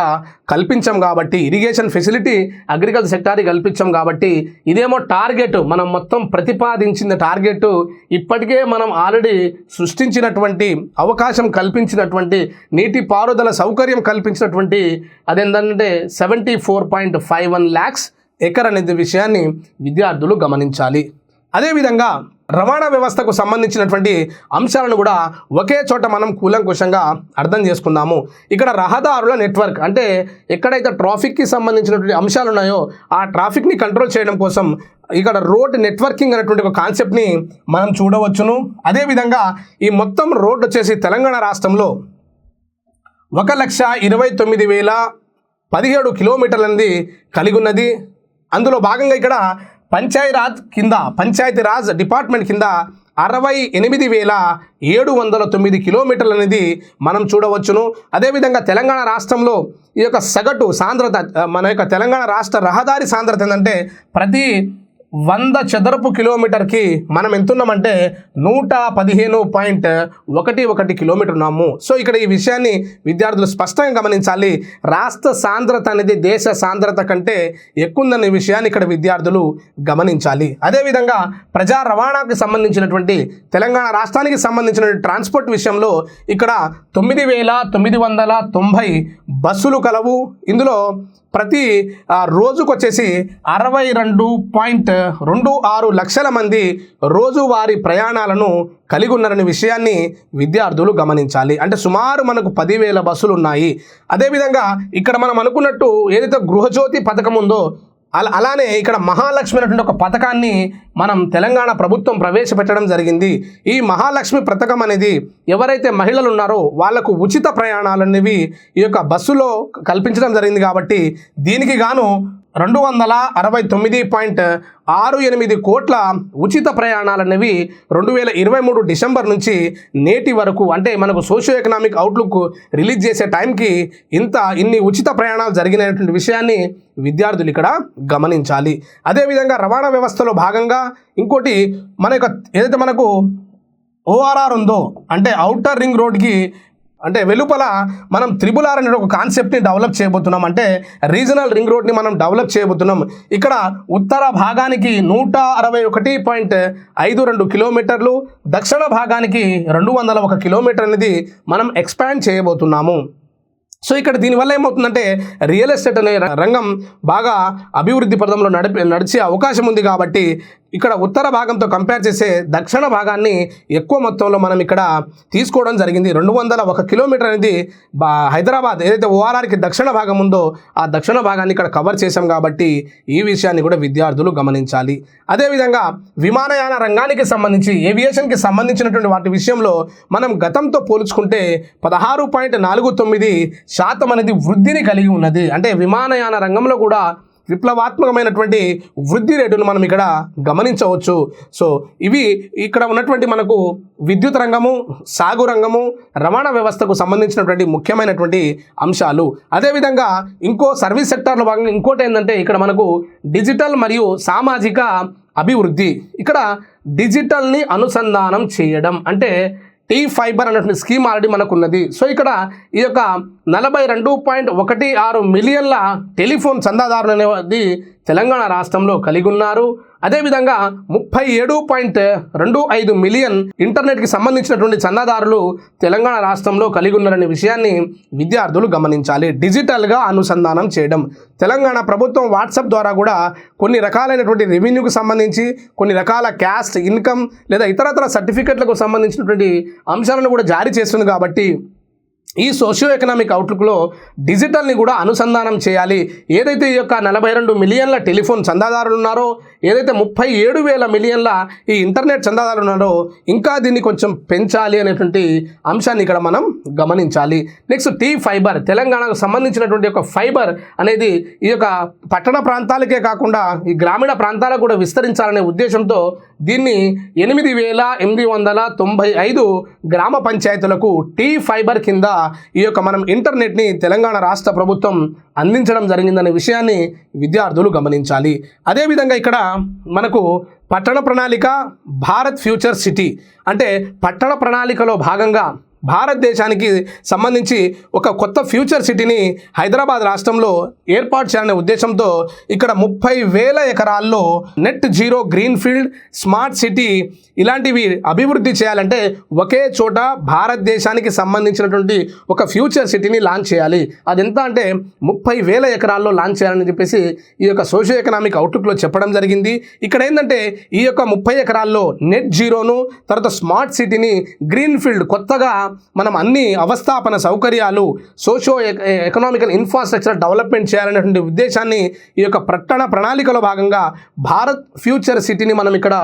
A: కల్పించాం కాబట్టి, ఇరిగేషన్ ఫెసిలిటీ అగ్రికల్చర్ సెక్టార్కి కల్పించాం కాబట్టి, ఇదేమో టార్గెట్ మనం మొత్తం ప్రతిపాదించిన టార్గెట్ ఇప్పటికే మనం ఆల్రెడీ సృష్టించినటువంటి అవకాశం కల్పించినటువంటి నీటి పారుదల సౌకర్యం కల్పించినటువంటి అదేంటంటే 74.51 lakhs ఎకర్ అనే విషయాన్ని విద్యార్థులు గమనించాలి. అదేవిధంగా రవాణా వ్యవస్థకు సంబంధించినటువంటి అంశాలను కూడా ఒకే చోట మనం కూలంకుషంగా అర్థం చేసుకుందాము. ఇక్కడ రహదారుల నెట్వర్క్ అంటే ఎక్కడైతే ట్రాఫిక్కి సంబంధించినటువంటి అంశాలు ఉన్నాయో ఆ ట్రాఫిక్ని కంట్రోల్ చేయడం కోసం ఇక్కడ రోడ్ నెట్వర్కింగ్ అనేటువంటి ఒక కాన్సెప్ట్ని మనం చూడవచ్చును. అదేవిధంగా ఈ మొత్తం రోడ్ వచ్చేసి తెలంగాణ రాష్ట్రంలో 1,29,017 కిలోమీటర్లు అనేది కలిగి ఉన్నది. అందులో భాగంగా ఇక్కడ పంచాయతీరాజ్ డిపార్ట్మెంట్ కింద 68,709 కిలోమీటర్లు అనేది మనం చూడవచ్చును. అదేవిధంగా తెలంగాణ రాష్ట్రంలో ఈ యొక్క సగటు సాంద్రత, మన యొక్క తెలంగాణ రాష్ట్ర రహదారి సాంద్రత ఏంటంటే ప్రతి 100 చదరపు కిలోమీటర్కి మనం ఎంతున్నామంటే 115.11 కిలోమీటర్ ఉన్నాము. సో ఇక్కడ ఈ విషయాన్ని విద్యార్థులు స్పష్టంగా గమనించాలి. రాష్ట్ర సాంద్రత అనేది దేశ సాంద్రత కంటే ఎక్కువ ఉందనే విషయాన్ని ఇక్కడ విద్యార్థులు గమనించాలి. అదేవిధంగా ప్రజా రవాణాకు సంబంధించినటువంటి తెలంగాణ రాష్ట్రానికి సంబంధించిన ట్రాన్స్పోర్ట్ విషయంలో ఇక్కడ 9,990 బస్సులు కలవు. ఇందులో ప్రతి రోజుకు వచ్చేసి 62.26 లక్షల మంది రోజువారీ ప్రయాణాలను కలిగి ఉన్నారనే విషయాన్ని విద్యార్థులు గమనించాలి. అంటే సుమారు మనకు 10,000 బస్సులు ఉన్నాయి. అదేవిధంగా ఇక్కడ మనం అనుకున్నట్టు ఏదైతే గృహజ్యోతి పథకం ఉందో అలానే ఇక్కడ మహాలక్ష్మి అనేటువంటి ఒక పథకాన్ని మనం తెలంగాణ ప్రభుత్వం ప్రవేశపెట్టడం జరిగింది. ఈ మహాలక్ష్మి పథకం అనేది ఎవరైతే మహిళలు ఉన్నారో వాళ్లకు ఉచిత ప్రయాణాలు అనేవి ఈ యొక్క బస్సులో కల్పించడం జరిగింది. కాబట్టి దీనికి గాను 269.68 కోట్ల ఉచిత ప్రయాణాలు అనేవి 2023 డిసెంబర్ నుంచి నేటి వరకు, అంటే మనకు సోషియో ఎకనామిక్ అవుట్లుక్ రిలీజ్ చేసే టైంకి ఇన్ని ఉచిత ప్రయాణాలు జరిగినటువంటి విషయాన్ని విద్యార్థులు ఇక్కడ గమనించాలి. అదేవిధంగా రవాణా వ్యవస్థలో భాగంగా ఇంకోటి మన యొక్క ఏదైతే మనకు ORR ఉందో అంటే ఔటర్ రింగ్ రోడ్కి అంటే వెలుపల మనం RRR అనే ఒక కాన్సెప్ట్ని డెవలప్ చేయబోతున్నాం. అంటే రీజనల్ రింగ్ రోడ్ని మనం డెవలప్ చేయబోతున్నాం. ఇక్కడ ఉత్తర భాగానికి 161.52 కిలోమీటర్లు, దక్షిణ భాగానికి 201 కిలోమీటర్ అనేది మనం ఎక్స్పాండ్ చేయబోతున్నాము. సో ఇక్కడ దీనివల్ల ఏమవుతుందంటే రియల్ ఎస్టేట్ అనే రంగం బాగా అభివృద్ధి పథంలో నడిచే అవకాశం ఉంది. కాబట్టి ఇక్కడ ఉత్తర భాగంతో కంపేర్ చేసే దక్షిణ భాగాన్ని ఎక్కువ మొత్తంలో మనం ఇక్కడ తీసుకోవడం జరిగింది. 201 కిలోమీటర్ అనేది హైదరాబాద్ ఏదైతే ORRకి దక్షిణ భాగం ఉందో ఆ దక్షిణ భాగాన్ని ఇక్కడ కవర్ చేశాం. కాబట్టి ఈ విషయాన్ని కూడా విద్యార్థులు గమనించాలి. అదేవిధంగా విమానయాన రంగానికి సంబంధించి ఏవియేషన్కి సంబంధించినటువంటి వాటి విషయంలో మనం గతంతో పోల్చుకుంటే 16.49% అనేది వృద్ధిని కలిగి ఉన్నది. అంటే విమానయాన రంగంలో కూడా విప్లవాత్మకమైనటువంటి వృద్ధి రేటును మనం ఇక్కడ గమనించవచ్చు. సో ఇవి ఇక్కడ ఉన్నటువంటి మనకు విద్యుత్ రంగము, సాగు రంగము, రవాణా వ్యవస్థకు సంబంధించినటువంటి ముఖ్యమైనటువంటి అంశాలు. అదేవిధంగా ఇంకో సర్వీస్ సెక్టార్లో భాగంగా ఇంకోటి ఏంటంటే ఇక్కడ మనకు డిజిటల్ మరియు సామాజిక అభివృద్ధి. ఇక్కడ డిజిటల్ని అనుసంధానం చేయడం అంటే T-Fiber అనేటువంటి స్కీమ్ ఆల్రెడీ మనకు ఉన్నది. సో ఇక్కడ ఈ యొక్క 42.16 మిలియన్ల టెలిఫోన్ చందాదారులు అనేది తెలంగాణ రాష్ట్రంలో కలిగి ఉన్నారు. అదేవిధంగా 37.25 మిలియన్ ఇంటర్నెట్కి సంబంధించినటువంటి చందాదారులు తెలంగాణ రాష్ట్రంలో కలిగి ఉన్నారనే విషయాన్ని విద్యార్థులు గమనించాలి. డిజిటల్గా అనుసంధానం చేయడం, తెలంగాణ ప్రభుత్వం వాట్సాప్ ద్వారా కూడా కొన్ని రకాలైనటువంటి రెవెన్యూకి సంబంధించి కొన్ని రకాల క్యాస్ట్, ఇన్కమ్ లేదా ఇతరత్ర సర్టిఫికెట్లకు సంబంధించినటువంటి అంశాలను కూడా జారీ చేస్తుంది. కాబట్టి ఈ సోషియో ఎకనామిక్ అవుట్లుక్లో డిజిటల్ని కూడా అనుసంధానం చేయాలి. ఏదైతే ఈ యొక్క 42 మిలియన్ల టెలిఫోన్ చందాదారులు ఉన్నారో, ఏదైతే 37,000 మిలియన్ల ఈ ఇంటర్నెట్ చందాదారులు ఉన్నారో, ఇంకా దీన్ని కొంచెం పెంచాలి అనేటువంటి అంశాన్ని ఇక్కడ మనం గమనించాలి. నెక్స్ట్ టీ ఫైబర్, తెలంగాణకు సంబంధించినటువంటి యొక్క ఫైబర్ అనేది ఈ యొక్క పట్టణ ప్రాంతాలకే కాకుండా ఈ గ్రామీణ ప్రాంతాలకు కూడా విస్తరించాలనే ఉద్దేశంతో దీన్ని 8,895 గ్రామ పంచాయతీలకు టీ ఫైబర్ కింద ఈ యొక్క మనం ఇంటర్నెట్ని తెలంగాణ రాష్ట్ర ప్రభుత్వం అందించడం జరిగిందనే విషయాన్ని విద్యార్థులు గమనించాలి. అదేవిధంగా ఇక్కడ మనకు పట్టణ ప్రణాళిక, భారత్ ఫ్యూచర్ సిటీ అంటే పట్టణ ప్రణాళికలో భాగంగా భారతదేశానికి సంబంధించి ఒక కొత్త ఫ్యూచర్ సిటీని హైదరాబాద్ రాష్ట్రంలో ఏర్పాటు చేయాలనే ఉద్దేశంతో ఇక్కడ 30,000 ఎకరాల్లో net zero green field smart city ఇలాంటివి అభివృద్ధి చేయాలంటే ఒకే చోట భారతదేశానికి సంబంధించినటువంటి ఒక ఫ్యూచర్ సిటీని లాంచ్ చేయాలి. అది ఎంత అంటే 30,000 ఎకరాల్లో లాంచ్ చేయాలని చెప్పేసి ఈ యొక్క సోషియో ఎకనామిక్ అవుట్లుక్లో చెప్పడం జరిగింది. ఇక్కడ ఏంటంటే ఈ యొక్క 30 ఎకరాల్లో నెట్ జీరోను, తర్వాత స్మార్ట్ సిటీని, గ్రీన్ ఫీల్డ్ కొత్తగా మనం అన్ని అవస్థాపన సౌకర్యాలు, సోషో ఎకనామికల్ ఇన్ఫ్రాస్ట్రక్చర్ డెవలప్మెంట్ చేయాలనేటువంటి ఉద్దేశాన్ని ఈ యొక్క పట్టణ ప్రణాళికలో భాగంగా భారత్ ఫ్యూచర్ సిటీని మనం ఇక్కడ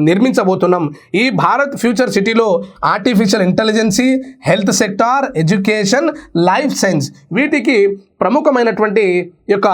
A: నిర్మించబోతున్నాం. ఈ భారత్ ఫ్యూచర్ సిటీలో artificial intelligence, health sector, education, life science వీటికి ప్రముఖమైనటువంటి యొక్క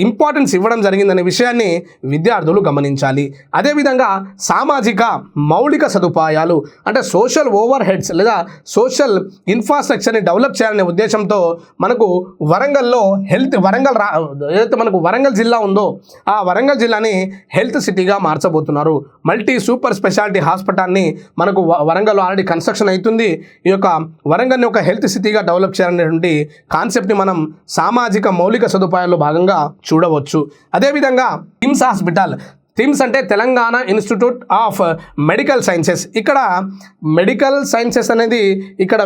A: ఇంపార్టెన్స్ ఇవ్వడం జరిగిందనే విషయాన్ని విద్యార్థులు గమనించాలి. అదేవిధంగా సామాజిక మౌలిక సదుపాయాలు అంటే సోషల్ ఓవర్ హెడ్స్ లేదా సోషల్ ఇన్ఫ్రాస్ట్రక్చర్ని డెవలప్ చేయాలనే ఉద్దేశంతో మనకు వరంగల్లో ఏదైతే మనకు వరంగల్ జిల్లా ఉందో ఆ వరంగల్ జిల్లాని హెల్త్ సిటీగా మార్చబోతున్నారు. మల్టీ సూపర్ స్పెషాలిటీ హాస్పిటల్ని మనకు వరంగల్లో ఆల్రెడీ కన్స్ట్రక్షన్ అవుతుంది. ఈ యొక్క వరంగల్ని ఒక హెల్త్ సిటీగా డెవలప్ చేయాలనేటువంటి కాన్సెప్ట్ని మనం సామాజిక మౌలిక సదుపాయాల్లో భాగంగా చూడవచ్చు. అదేవిధంగా టిమ్స్ హాస్పిటల్, టిమ్స్ అంటే Telangana institute of medical sciences. ఇక్కడ మెడికల్ సైన్సెస్ అనేది ఇక్కడ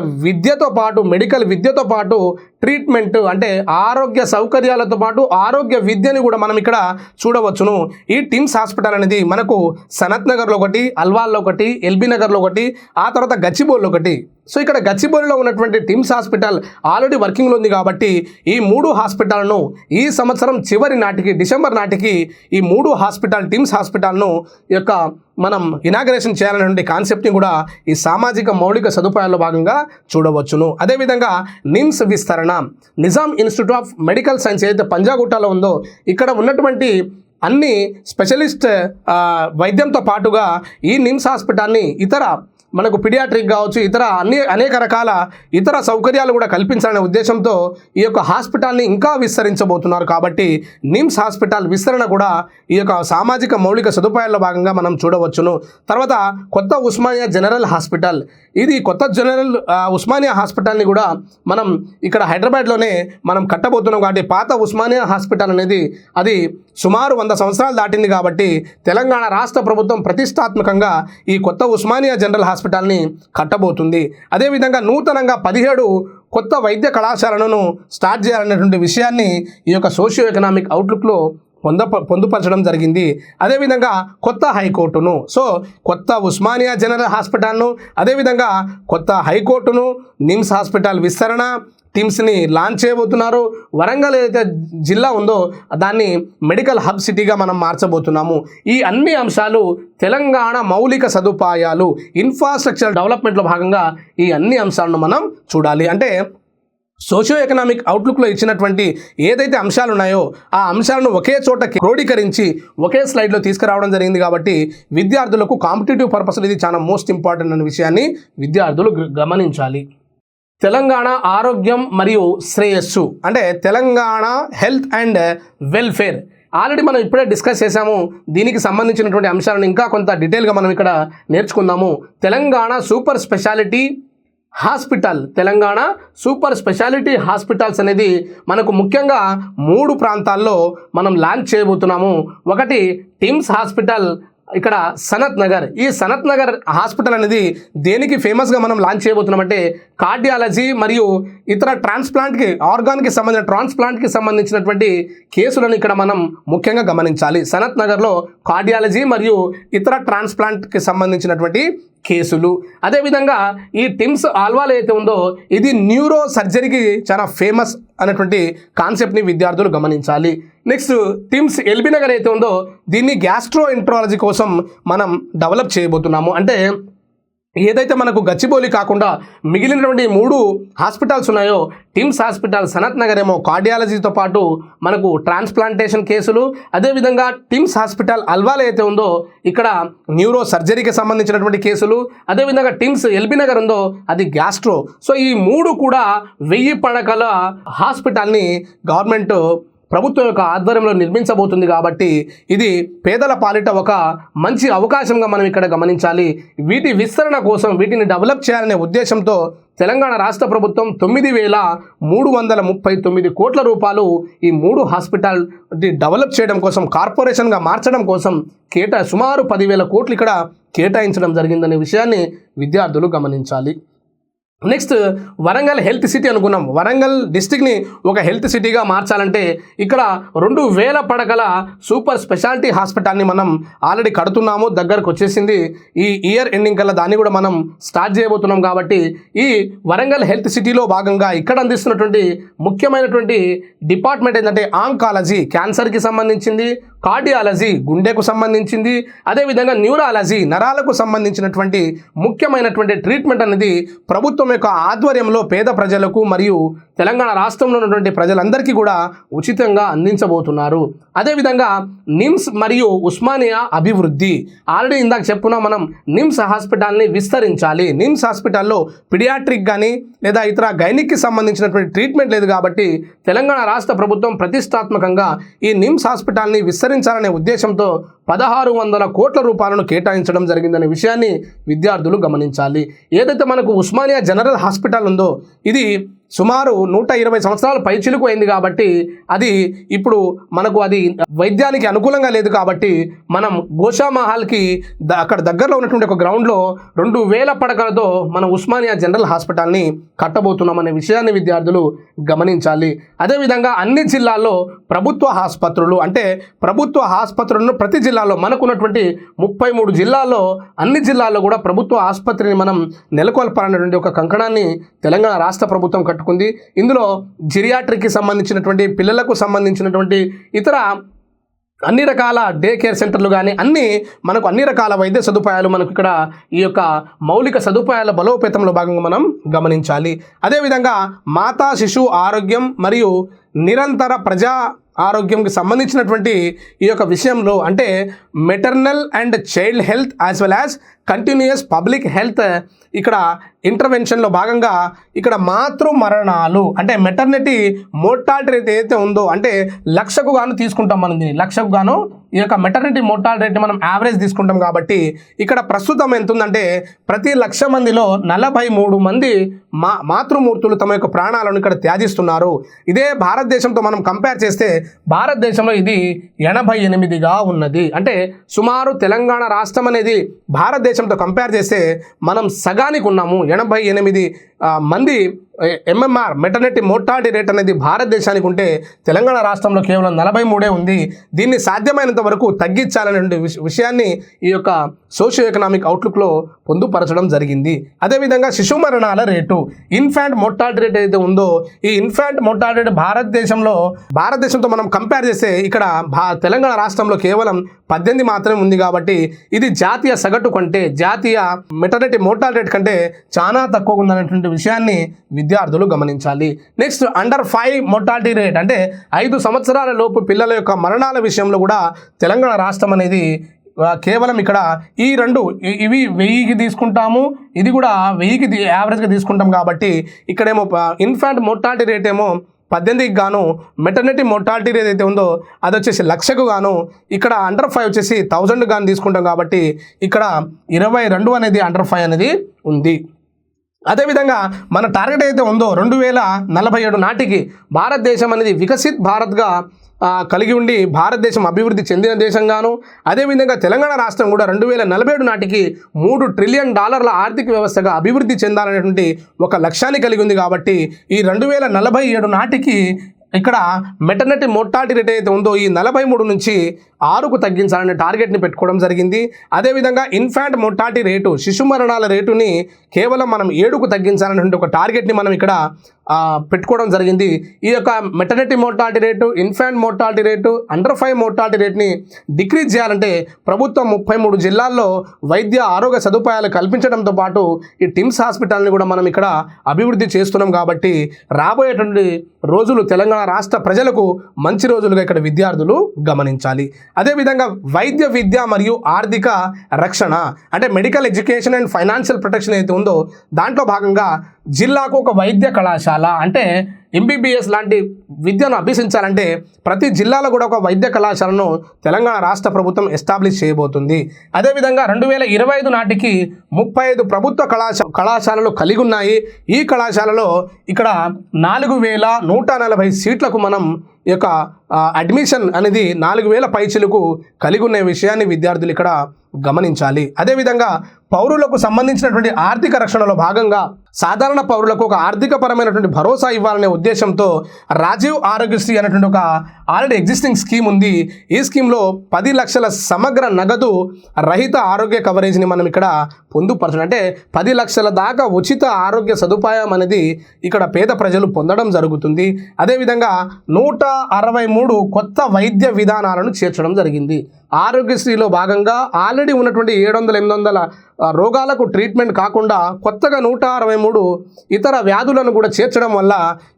A: మెడికల్ విద్యతో పాటు ట్రీట్మెంట్ అంటే ఆరోగ్య సౌకర్యాలతో పాటు ఆరోగ్య విద్యని కూడా మనం ఇక్కడ చూడవచ్చును. ఈ టిమ్స్ హాస్పిటల్ అనేది మనకు సనత్ నగర్లో ఒకటి, అల్వాల్లో ఒకటి, ఎల్బీ నగర్లో ఒకటి, ఆ తర్వాత గచ్చిబౌలిలో ఒకటి. సో ఇక్కడ గచ్చిబౌలిలో ఉన్నటువంటి టిమ్స్ హాస్పిటల్ ఆల్రెడీ వర్కింగ్లో ఉంది కాబట్టి ఈ 3 హాస్పిటల్ను ఈ సంవత్సరం చివరి నాటికి డిసెంబర్ నాటికి ఈ 3 హాస్పిటల్ టిమ్స్ హాస్పిటల్ను యొక్క మనం ఇనాగరేషన్ చేయాలనే కాన్సెప్ట్ని కూడా ఈ సామాజిక మౌలిక సదుపాయాల్లో భాగంగా చూడవచ్చును. అదేవిధంగా నిమ్స్ విస్తరణ, Nizam institute of medical science ఏదైతే పంజాగుట్టలో ఉందో ఇక్కడ ఉన్నటువంటి అన్ని స్పెషలిస్ట్ వైద్యంతో పాటుగా ఈ నిమ్స్ హాస్పిటల్ని ఇతర మనకు పిడియాట్రిక్ కావచ్చు, ఇతర అనేక రకాల ఇతర సౌకర్యాలు కూడా కల్పించాలనే ఉద్దేశంతో ఈ యొక్క హాస్పిటల్ని ఇంకా విస్తరించబోతున్నారు. కాబట్టి నిమ్స్ హాస్పిటల్ విస్తరణ కూడా ఈ యొక్క సామాజిక మౌలిక సదుపాయాల్లో భాగంగా మనం చూడవచ్చును. తర్వాత కొత్త ఉస్మానియా జనరల్ హాస్పిటల్, ఇది కొత్త ఉస్మానియా హాస్పిటల్ని కూడా మనం ఇక్కడ హైదరాబాద్లోనే మనం కట్టబోతున్నాం. కాబట్టి పాత ఉస్మానియా హాస్పిటల్ అనేది అది సుమారు 100 సంవత్సరాలు దాటింది కాబట్టి తెలంగాణ రాష్ట్ర ప్రభుత్వం ప్రతిష్టాత్మకంగా ఈ కొత్త ఉస్మానియా జనరల్ హాస్పిటల్ని కట్టబోతుంది. అదేవిధంగా నూతనంగా 17 కొత్త వైద్య కళాశాలను స్టార్ట్ చేయాలనేటువంటి విషయాన్ని ఈ యొక్క సోషియో ఎకనామిక్ అవుట్లుక్లో పొందుపరచడం జరిగింది. అదేవిధంగా కొత్త హైకోర్టును, సో కొత్త ఉస్మానియా జనరల్ హాస్పిటల్ను, అదేవిధంగా కొత్త హైకోర్టును, నిమ్స్ హాస్పిటల్ విస్తరణ, టిమ్స్ని లాంచ్ చేయబోతున్నారు. వరంగల్ ఏదైతే జిల్లా ఉందో దాన్ని మెడికల్ హబ్ సిటీగా మనం మార్చబోతున్నాము. ఈ అన్ని అంశాలు తెలంగాణ మౌలిక సదుపాయాలు ఇన్ఫ్రాస్ట్రక్చర్ డెవలప్మెంట్లో భాగంగా ఈ అన్ని అంశాలను మనం చూడాలి. అంటే సోషియో ఎకనామిక్ అవుట్లుక్లో ఇచ్చినటువంటి ఏదైతే అంశాలు ఉన్నాయో ఆ అంశాలను ఒకే చోట క్రోడీకరించి ఒకే స్లైడ్లో తీసుకురావడం జరిగింది. కాబట్టి విద్యార్థులకు కాంపిటేటివ్ పర్పస్ ఇది చాలా మోస్ట్ ఇంపార్టెంట్ అనే విషయాన్ని విద్యార్థులు గమనించాలి. తెలంగాణ ఆరోగ్యం మరియు శ్రేయస్సు అంటే Telangana health and welfare already మనం ఇప్పుడే డిస్కస్ చేసాము. దీనికి సంబంధించినటువంటి అంశాలను ఇంకా కొంత డీటెయిల్గా మనం ఇక్కడ నేర్చుకుందాము. Telangana super speciality hospital, Telangana super speciality hospitals అనేది మనకు ముఖ్యంగా 3 ప్రాంతాల్లో మనం లాంచ్ చేయబోతున్నాము. ఒకటి టిమ్స్ హాస్పిటల్ ఇక్కడ సనత్ నగర్. ఈ సనత్ నగర్ హాస్పిటల్ అనేది దేనికి ఫేమస్గా మనం లాంచ్ చేయబోతున్నామంటే కార్డియాలజీ మరియు ఇతర ఆర్గాన్కి సంబంధించిన ట్రాన్స్ప్లాంట్కి సంబంధించినటువంటి కేసులను ఇక్కడ మనం ముఖ్యంగా గమనించాలి. సనత్ నగర్లో కార్డియాలజీ మరియు ఇతర ట్రాన్స్ప్లాంట్కి సంబంధించినటువంటి కేసులు. అదేవిధంగా ఈ టిమ్స్ ఆల్వాల్ ఏదైతే ఉందో ఇది న్యూరో సర్జరీకి చాలా ఫేమస్ అనేటువంటి కాన్సెప్ట్ని విద్యార్థులు గమనించాలి. నెక్స్ట్ టిమ్స్ ఎల్బీ నగర్ అయితే ఉందో దీన్ని గ్యాస్ట్రో ఎంట్రాలజీ కోసం మనం డెవలప్ చేయబోతున్నాము. అంటే ఏదైతే మనకు గచ్చిబౌలి కాకుండా మిగిలినటువంటి 3 హాస్పిటల్స్ ఉన్నాయో టిమ్స్ హాస్పిటల్, సనత్ నగర్ ఏమో కార్డియాలజీతో పాటు మనకు ట్రాన్స్ప్లాంటేషన్ కేసులు, అదేవిధంగా టిమ్స్ హాస్పిటల్ అల్వాల్ అయితే ఉందో ఇక్కడ న్యూరో సర్జరీకి సంబంధించినటువంటి కేసులు, అదేవిధంగా టిమ్స్ ఎల్బీ నగర్ ఉందో అది గ్యాస్ట్రో. సో ఈ 3 కూడా 1000 పడకల హాస్పిటల్ని గవర్నమెంట్ ప్రభుత్వం యొక్క ఆధ్వర్యంలో నిర్మించబోతుంది. కాబట్టి ఇది పేదల పాలిట ఒక మంచి అవకాశంగా మనం ఇక్కడ గమనించాలి. వీటి విస్తరణ కోసం వీటిని డెవలప్ చేయాలనే ఉద్దేశంతో తెలంగాణ రాష్ట్ర ప్రభుత్వం 9,339 కోట్ల రూపాయలు ఈ 3 హాస్పిటల్ డెవలప్ చేయడం కోసం, కార్పొరేషన్గా మార్చడం కోసం సుమారు 10,000 కోట్లు ఇక్కడ కేటాయించడం జరిగిందనే విషయాన్ని విద్యార్థులు గమనించాలి. నెక్స్ట్ వరంగల్ హెల్త్ సిటీ అనుకున్నాం. వరంగల్ డిస్టిక్ని ఒక హెల్త్ సిటీగా మార్చాలంటే ఇక్కడ 2,000 పడకల సూపర్ స్పెషాలిటీ హాస్పిటల్ని మనం ఆల్రెడీ కడుతున్నాము, దగ్గరకు వచ్చేసింది. ఈ ఇయర్ ఎండింగ్ కల్లా దాన్ని కూడా మనం స్టార్ట్ చేయబోతున్నాం. కాబట్టి ఈ వరంగల్ హెల్త్ సిటీలో భాగంగా ఇక్కడ అందిస్తున్నటువంటి ముఖ్యమైనటువంటి డిపార్ట్మెంట్ ఏంటంటే ఆంకాలజీ, క్యాన్సర్కి సంబంధించింది, కార్డియాలజీ, గుండెకు సంబంధించింది, అదేవిధంగా న్యూరాలజీ, నరాలకు సంబంధించినటువంటి ముఖ్యమైనటువంటి ట్రీట్మెంట్ అనేది ప్రభుత్వం యొక్క ఆధ్వర్యంలో పేద ప్రజలకు మరియు తెలంగాణ రాష్ట్రంలో ఉన్నటువంటి ప్రజలందరికీ కూడా ఉచితంగా అందించబోతున్నారు. అదేవిధంగా నిమ్స్ మరియు ఉస్మానియా అభివృద్ధి, ఆల్రెడీ ఇందాక చెప్పుకున్నాం మనం, నిమ్స్ హాస్పిటల్ని విస్తరించాలి. నిమ్స్ హాస్పిటల్లో పిడియాట్రిక్ కానీ లేదా ఇతర గైనిక్కి సంబంధించినటువంటి ట్రీట్మెంట్ లేదు. కాబట్టి తెలంగాణ రాష్ట్ర ప్రభుత్వం ప్రతిష్టాత్మకంగా ఈ నిమ్స్ హాస్పిటల్ని విస్తరించాలనే ఉద్దేశంతో 1,600 కోట్ల రూపాయలను కేటాయించడం జరిగిందనే విషయాన్ని విద్యార్థులు గమనించాలి. ఏదైతే మనకు ఉస్మానియా జనరల్ హాస్పిటల్ ఉందో ఇది సుమారు 120 సంవత్సరాల పైచిలుకు అయింది. కాబట్టి అది ఇప్పుడు మనకు అది వైద్యానికి అనుకూలంగా లేదు. కాబట్టి మనం గోషామహల్కి అక్కడ దగ్గరలో ఉన్నటువంటి ఒక గ్రౌండ్లో 2,000 పడకలతో మనం ఉస్మానియా జనరల్ హాస్పిటల్ని కట్టబోతున్నాం అనే విషయాన్ని విద్యార్థులు గమనించాలి. అదేవిధంగా అన్ని జిల్లాల్లో ప్రభుత్వ ఆసుపత్రులు, అంటే ప్రభుత్వ ఆసుపత్రులను ప్రతి జిల్లాలో మనకున్నటువంటి 33 జిల్లాల్లో అన్ని జిల్లాల్లో కూడా ప్రభుత్వ ఆసుపత్రిని మనం నెలకొల్పాలనేటువంటి ఒక కంకణాన్ని తెలంగాణ రాష్ట్ర ప్రభుత్వం కట్టుకుంది. ఇందులో జిరియాట్రిక్కి సంబంధించినటువంటి, పిల్లలకు సంబంధించినటువంటి ఇతర అన్ని రకాల డే కేర్ సెంటర్లు కానీ అన్ని రకాల వైద్య సదుపాయాలు మనకు ఇక్కడ ఈ యొక్క మౌలిక సదుపాయాల బలోపేతంలో భాగంగా మనం గమనించాలి. అదేవిధంగా మాతా శిశు ఆరోగ్యం మరియు నిరంతర ప్రజా ఆరోగ్యంకి సంబంధించినటువంటి ఈ యొక్క విషయంలో, అంటే maternal and child health as well as continuous public health ఇక్కడ ఇంటర్వెన్షన్లో భాగంగా ఇక్కడ మాతృ మరణాలు, అంటే మెటర్నిటీ మోర్టాలిటీ రేట్ ఏదైతే ఉందో, అంటే 1,00,000కు గాను తీసుకుంటాం మనం దీన్ని, 1,00,000కు గాను ఈ యొక్క మెటర్నిటీ మోర్టాలిటీ రేట్ మనం యావరేజ్ తీసుకుంటాం. కాబట్టి ఇక్కడ ప్రస్తుతం ఎంత ఉందంటే ప్రతి 1,00,000 మందిలో 43 మంది మాతృమూర్తులు తమ యొక్క ప్రాణాలను ఇక్కడ త్యాజిస్తున్నారు. ఇదే భారతదేశంతో మనం కంపేర్ చేస్తే భారతదేశంలో ఇది 88గా ఉన్నది. అంటే సుమారు తెలంగాణ రాష్ట్రం అనేది భారతదేశంతో కంపేర్ చేస్తే మనం సగానికి ఉన్నాము. 88 మంది ఎంఎంఆర్ మెటర్నిటీ మోర్టాలిటీ రేట్ అనేది భారతదేశానికి ఉంటే తెలంగాణ రాష్ట్రంలో కేవలం 43 ఉంది. దీన్ని సాధ్యమైనంత వరకు తగ్గించాలనే విషయాన్ని ఈ యొక్క సోషియో ఎకనామిక్ అవుట్లుక్లో పొందుపరచడం జరిగింది. అదేవిధంగా శిశు మరణాల రేటు, ఇన్ఫాంట్ మోర్టాలిటీ రేట్ ఏదైతే ఉందో ఈ ఇన్ఫాంట్ మోర్టాలిటీ రేట్ భారతదేశంతో మనం కంపేర్ చేస్తే ఇక్కడ తెలంగాణ రాష్ట్రంలో కేవలం 18 మాత్రమే ఉంది. కాబట్టి ఇది జాతీయ సగటు కంటే, జాతీయ మెటర్నిటీ మోర్టాలిటీ రేట్ కంటే చాలా తక్కువగా ఉందనేటువంటి విషయాన్ని విద్యార్థులు గమనించాలి. నెక్స్ట్ అండర్ 5 మోర్టాలిటీ రేట్, అంటే 5 సంవత్సరాల లోపు పిల్లల యొక్క మరణాల విషయంలో కూడా తెలంగాణ రాష్ట్రం అనేది కేవలం ఇక్కడ ఈ 2 ఇవి 1000కి తీసుకుంటాము, ఇది కూడా 1000కి యావరేజ్గా తీసుకుంటాం. కాబట్టి ఇక్కడేమో ఇన్ఫాంట్ మోర్టాలిటీ రేట్ ఏమో 18కి గాను, మెటర్నిటీ మోర్టాలిటీ రేట్ అయితే ఉందో అది వచ్చేసి 1,00,000కు గాను, ఇక్కడ అండర్ 5 వచ్చేసి 1000 గాను తీసుకుంటాం. కాబట్టి ఇక్కడ 22 అనేది అండర్ 5 అనేది ఉంది. అదేవిధంగా మన టార్గెట్ అయితే ఉందో 2047 నాటికి భారతదేశం అనేది వికసిత్ భారత్గా కలిగి ఉండి భారతదేశం అభివృద్ధి చెందిన దేశంగాను, అదేవిధంగా తెలంగాణ రాష్ట్రం కూడా 2047 నాటికి $3 ట్రిలియన్ ఆర్థిక వ్యవస్థగా అభివృద్ధి చెందాలనేటువంటి ఒక లక్ష్యాన్ని కలిగి ఉంది. కాబట్టి ఈ 2047 నాటికి ఇక్కడ మెటర్నిటీ మోర్టాలిటీ రేట్ అయితే ఉందో ఈ 43 నుంచి 6కు తగ్గించాలనే టార్గెట్ని పెట్టుకోవడం జరిగింది. అదేవిధంగా ఇన్ఫాంట్ మోర్టాలిటీ రేటు, శిశు మరణాల రేటుని కేవలం మనం 7కు తగ్గించాలనే ఒక టార్గెట్ని మనం ఇక్కడ పెట్టుకోవడం జరిగింది. ఈ యొక్క maternity mortality rate, infant mortality rate, under 5 mortality రేట్ని డిక్రీజ్ చేయాలంటే ప్రభుత్వం 33 జిల్లాల్లో వైద్య ఆరోగ్య సదుపాయాలు కల్పించడంతో పాటు ఈ టిమ్స్ హాస్పిటల్ని కూడా మనం ఇక్కడ అభివృద్ధి చేస్తున్నాం. కాబట్టి రాబోయేటువంటి రోజులు తెలంగాణ రాష్ట్ర ప్రజలకు మంచి రోజులుగా ఇక్కడ విద్యార్థులు గమనించాలి. అదేవిధంగా వైద్య విద్య మరియు ఆర్థిక రక్షణ అంటే medical education and financial protection అయితే ఉందో దాంట్లో భాగంగా జిల్లాకు ఒక వైద్య కళాశాల అంటే ఎంబీబీఎస్ లాంటి విద్యను అభ్యసించాలంటే ప్రతి జిల్లాలో కూడా ఒక వైద్య కళాశాలను తెలంగాణ రాష్ట్ర ప్రభుత్వం ఎస్టాబ్లిష్ చేయబోతుంది. అదేవిధంగా 2025 నాటికి 35 ప్రభుత్వ కళాశాలలు కలిగి ఉన్నాయి. ఈ కళాశాలలో ఇక్కడ 4140 సీట్లకు మనం ఈ యొక్క అడ్మిషన్ అనేది 4000 పైచిలకు కలిగి ఉన్న విషయాన్ని విద్యార్థులు ఇక్కడ గమనించాలి. అదేవిధంగా పౌరులకు సంబంధించినటువంటి ఆర్థిక రక్షణలో భాగంగా సాధారణ పౌరులకు ఒక ఆర్థిక పరమైనటువంటి భరోసా ఇవ్వాలనే ఉద్దేశంతో రాజీవ్ ఆరోగ్యశ్రీ అనేటువంటి ఒక ఆల్రెడీ ఎగ్జిస్టింగ్ స్కీమ్ ఉంది. ఈ స్కీమ్లో 10 లక్షల సమగ్ర నగదు రహిత ఆరోగ్య కవరేజ్ని మనం ఇక్కడ పొందుపరచడం అంటే 10 లక్షల దాకా ఉచిత ఆరోగ్య సదుపాయం అనేది ఇక్కడ పేద ప్రజలు పొందడం జరుగుతుంది. అదేవిధంగా 163 కొత్త వైద్య విధానాలను చేర్చడం జరిగింది. ఆరోగ్యశ్రీలో భాగంగా ఆల్రెడీ ఉన్నటువంటి 700-800 రోగాలకు ట్రీట్మెంట్ కాకుండా కొత్తగా 163 ఇతర వ్యాధులను కూడా చేర్చడం వల్ల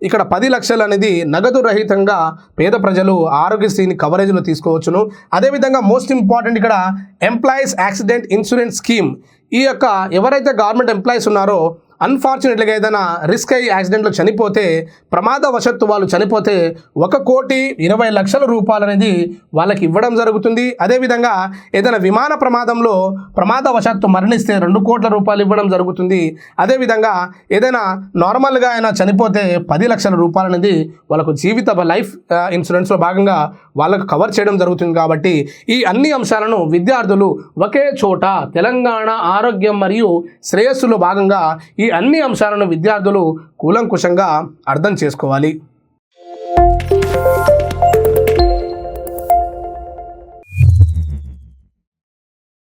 A: ఇక్కడ 10 లక్షలు అనేది నగదు రహితంగా పేద ప్రజలు ఆరోగ్యశ్రీని కవరేజ్లో తీసుకోవచ్చును. అదేవిధంగా మోస్ట్ ఇంపార్టెంట్ ఇక్కడ ఎంప్లాయీస్ యాక్సిడెంట్ ఇన్సూరెన్స్ స్కీమ్. ఈ యొక్క ఎవరైతే గవర్నమెంట్ ఎంప్లాయీస్ ఉన్నారో అన్ఫార్చునేట్గా ఏదైనా రిస్క్ అయ్యి యాక్సిడెంట్లో చనిపోతే ప్రమాదవశత్తు వాళ్ళు చనిపోతే 1,20,00,000 రూపాయలు అనేది వాళ్ళకి ఇవ్వడం జరుగుతుంది. అదేవిధంగా ఏదైనా విమాన ప్రమాదంలో ప్రమాదవశత్తు మరణిస్తే 2 కోట్ల రూపాయలు ఇవ్వడం జరుగుతుంది. అదేవిధంగా ఏదైనా నార్మల్గా అయినా చనిపోతే 10 లక్షల రూపాయలు అనేది వాళ్ళకు జీవిత లైఫ్ ఇన్సూరెన్స్లో భాగంగా వాళ్ళకు కవర్ చేయడం జరుగుతుంది. కాబట్టి ఈ అన్ని అంశాలను విద్యార్థులు ఒకే చోట తెలంగాణ ఆరోగ్యం మరియు శ్రేయస్సులో భాగంగా ఈ అన్ని అంశాలను విద్యార్థులు కూలంకుషంగా అర్థం చేసుకోవాలి.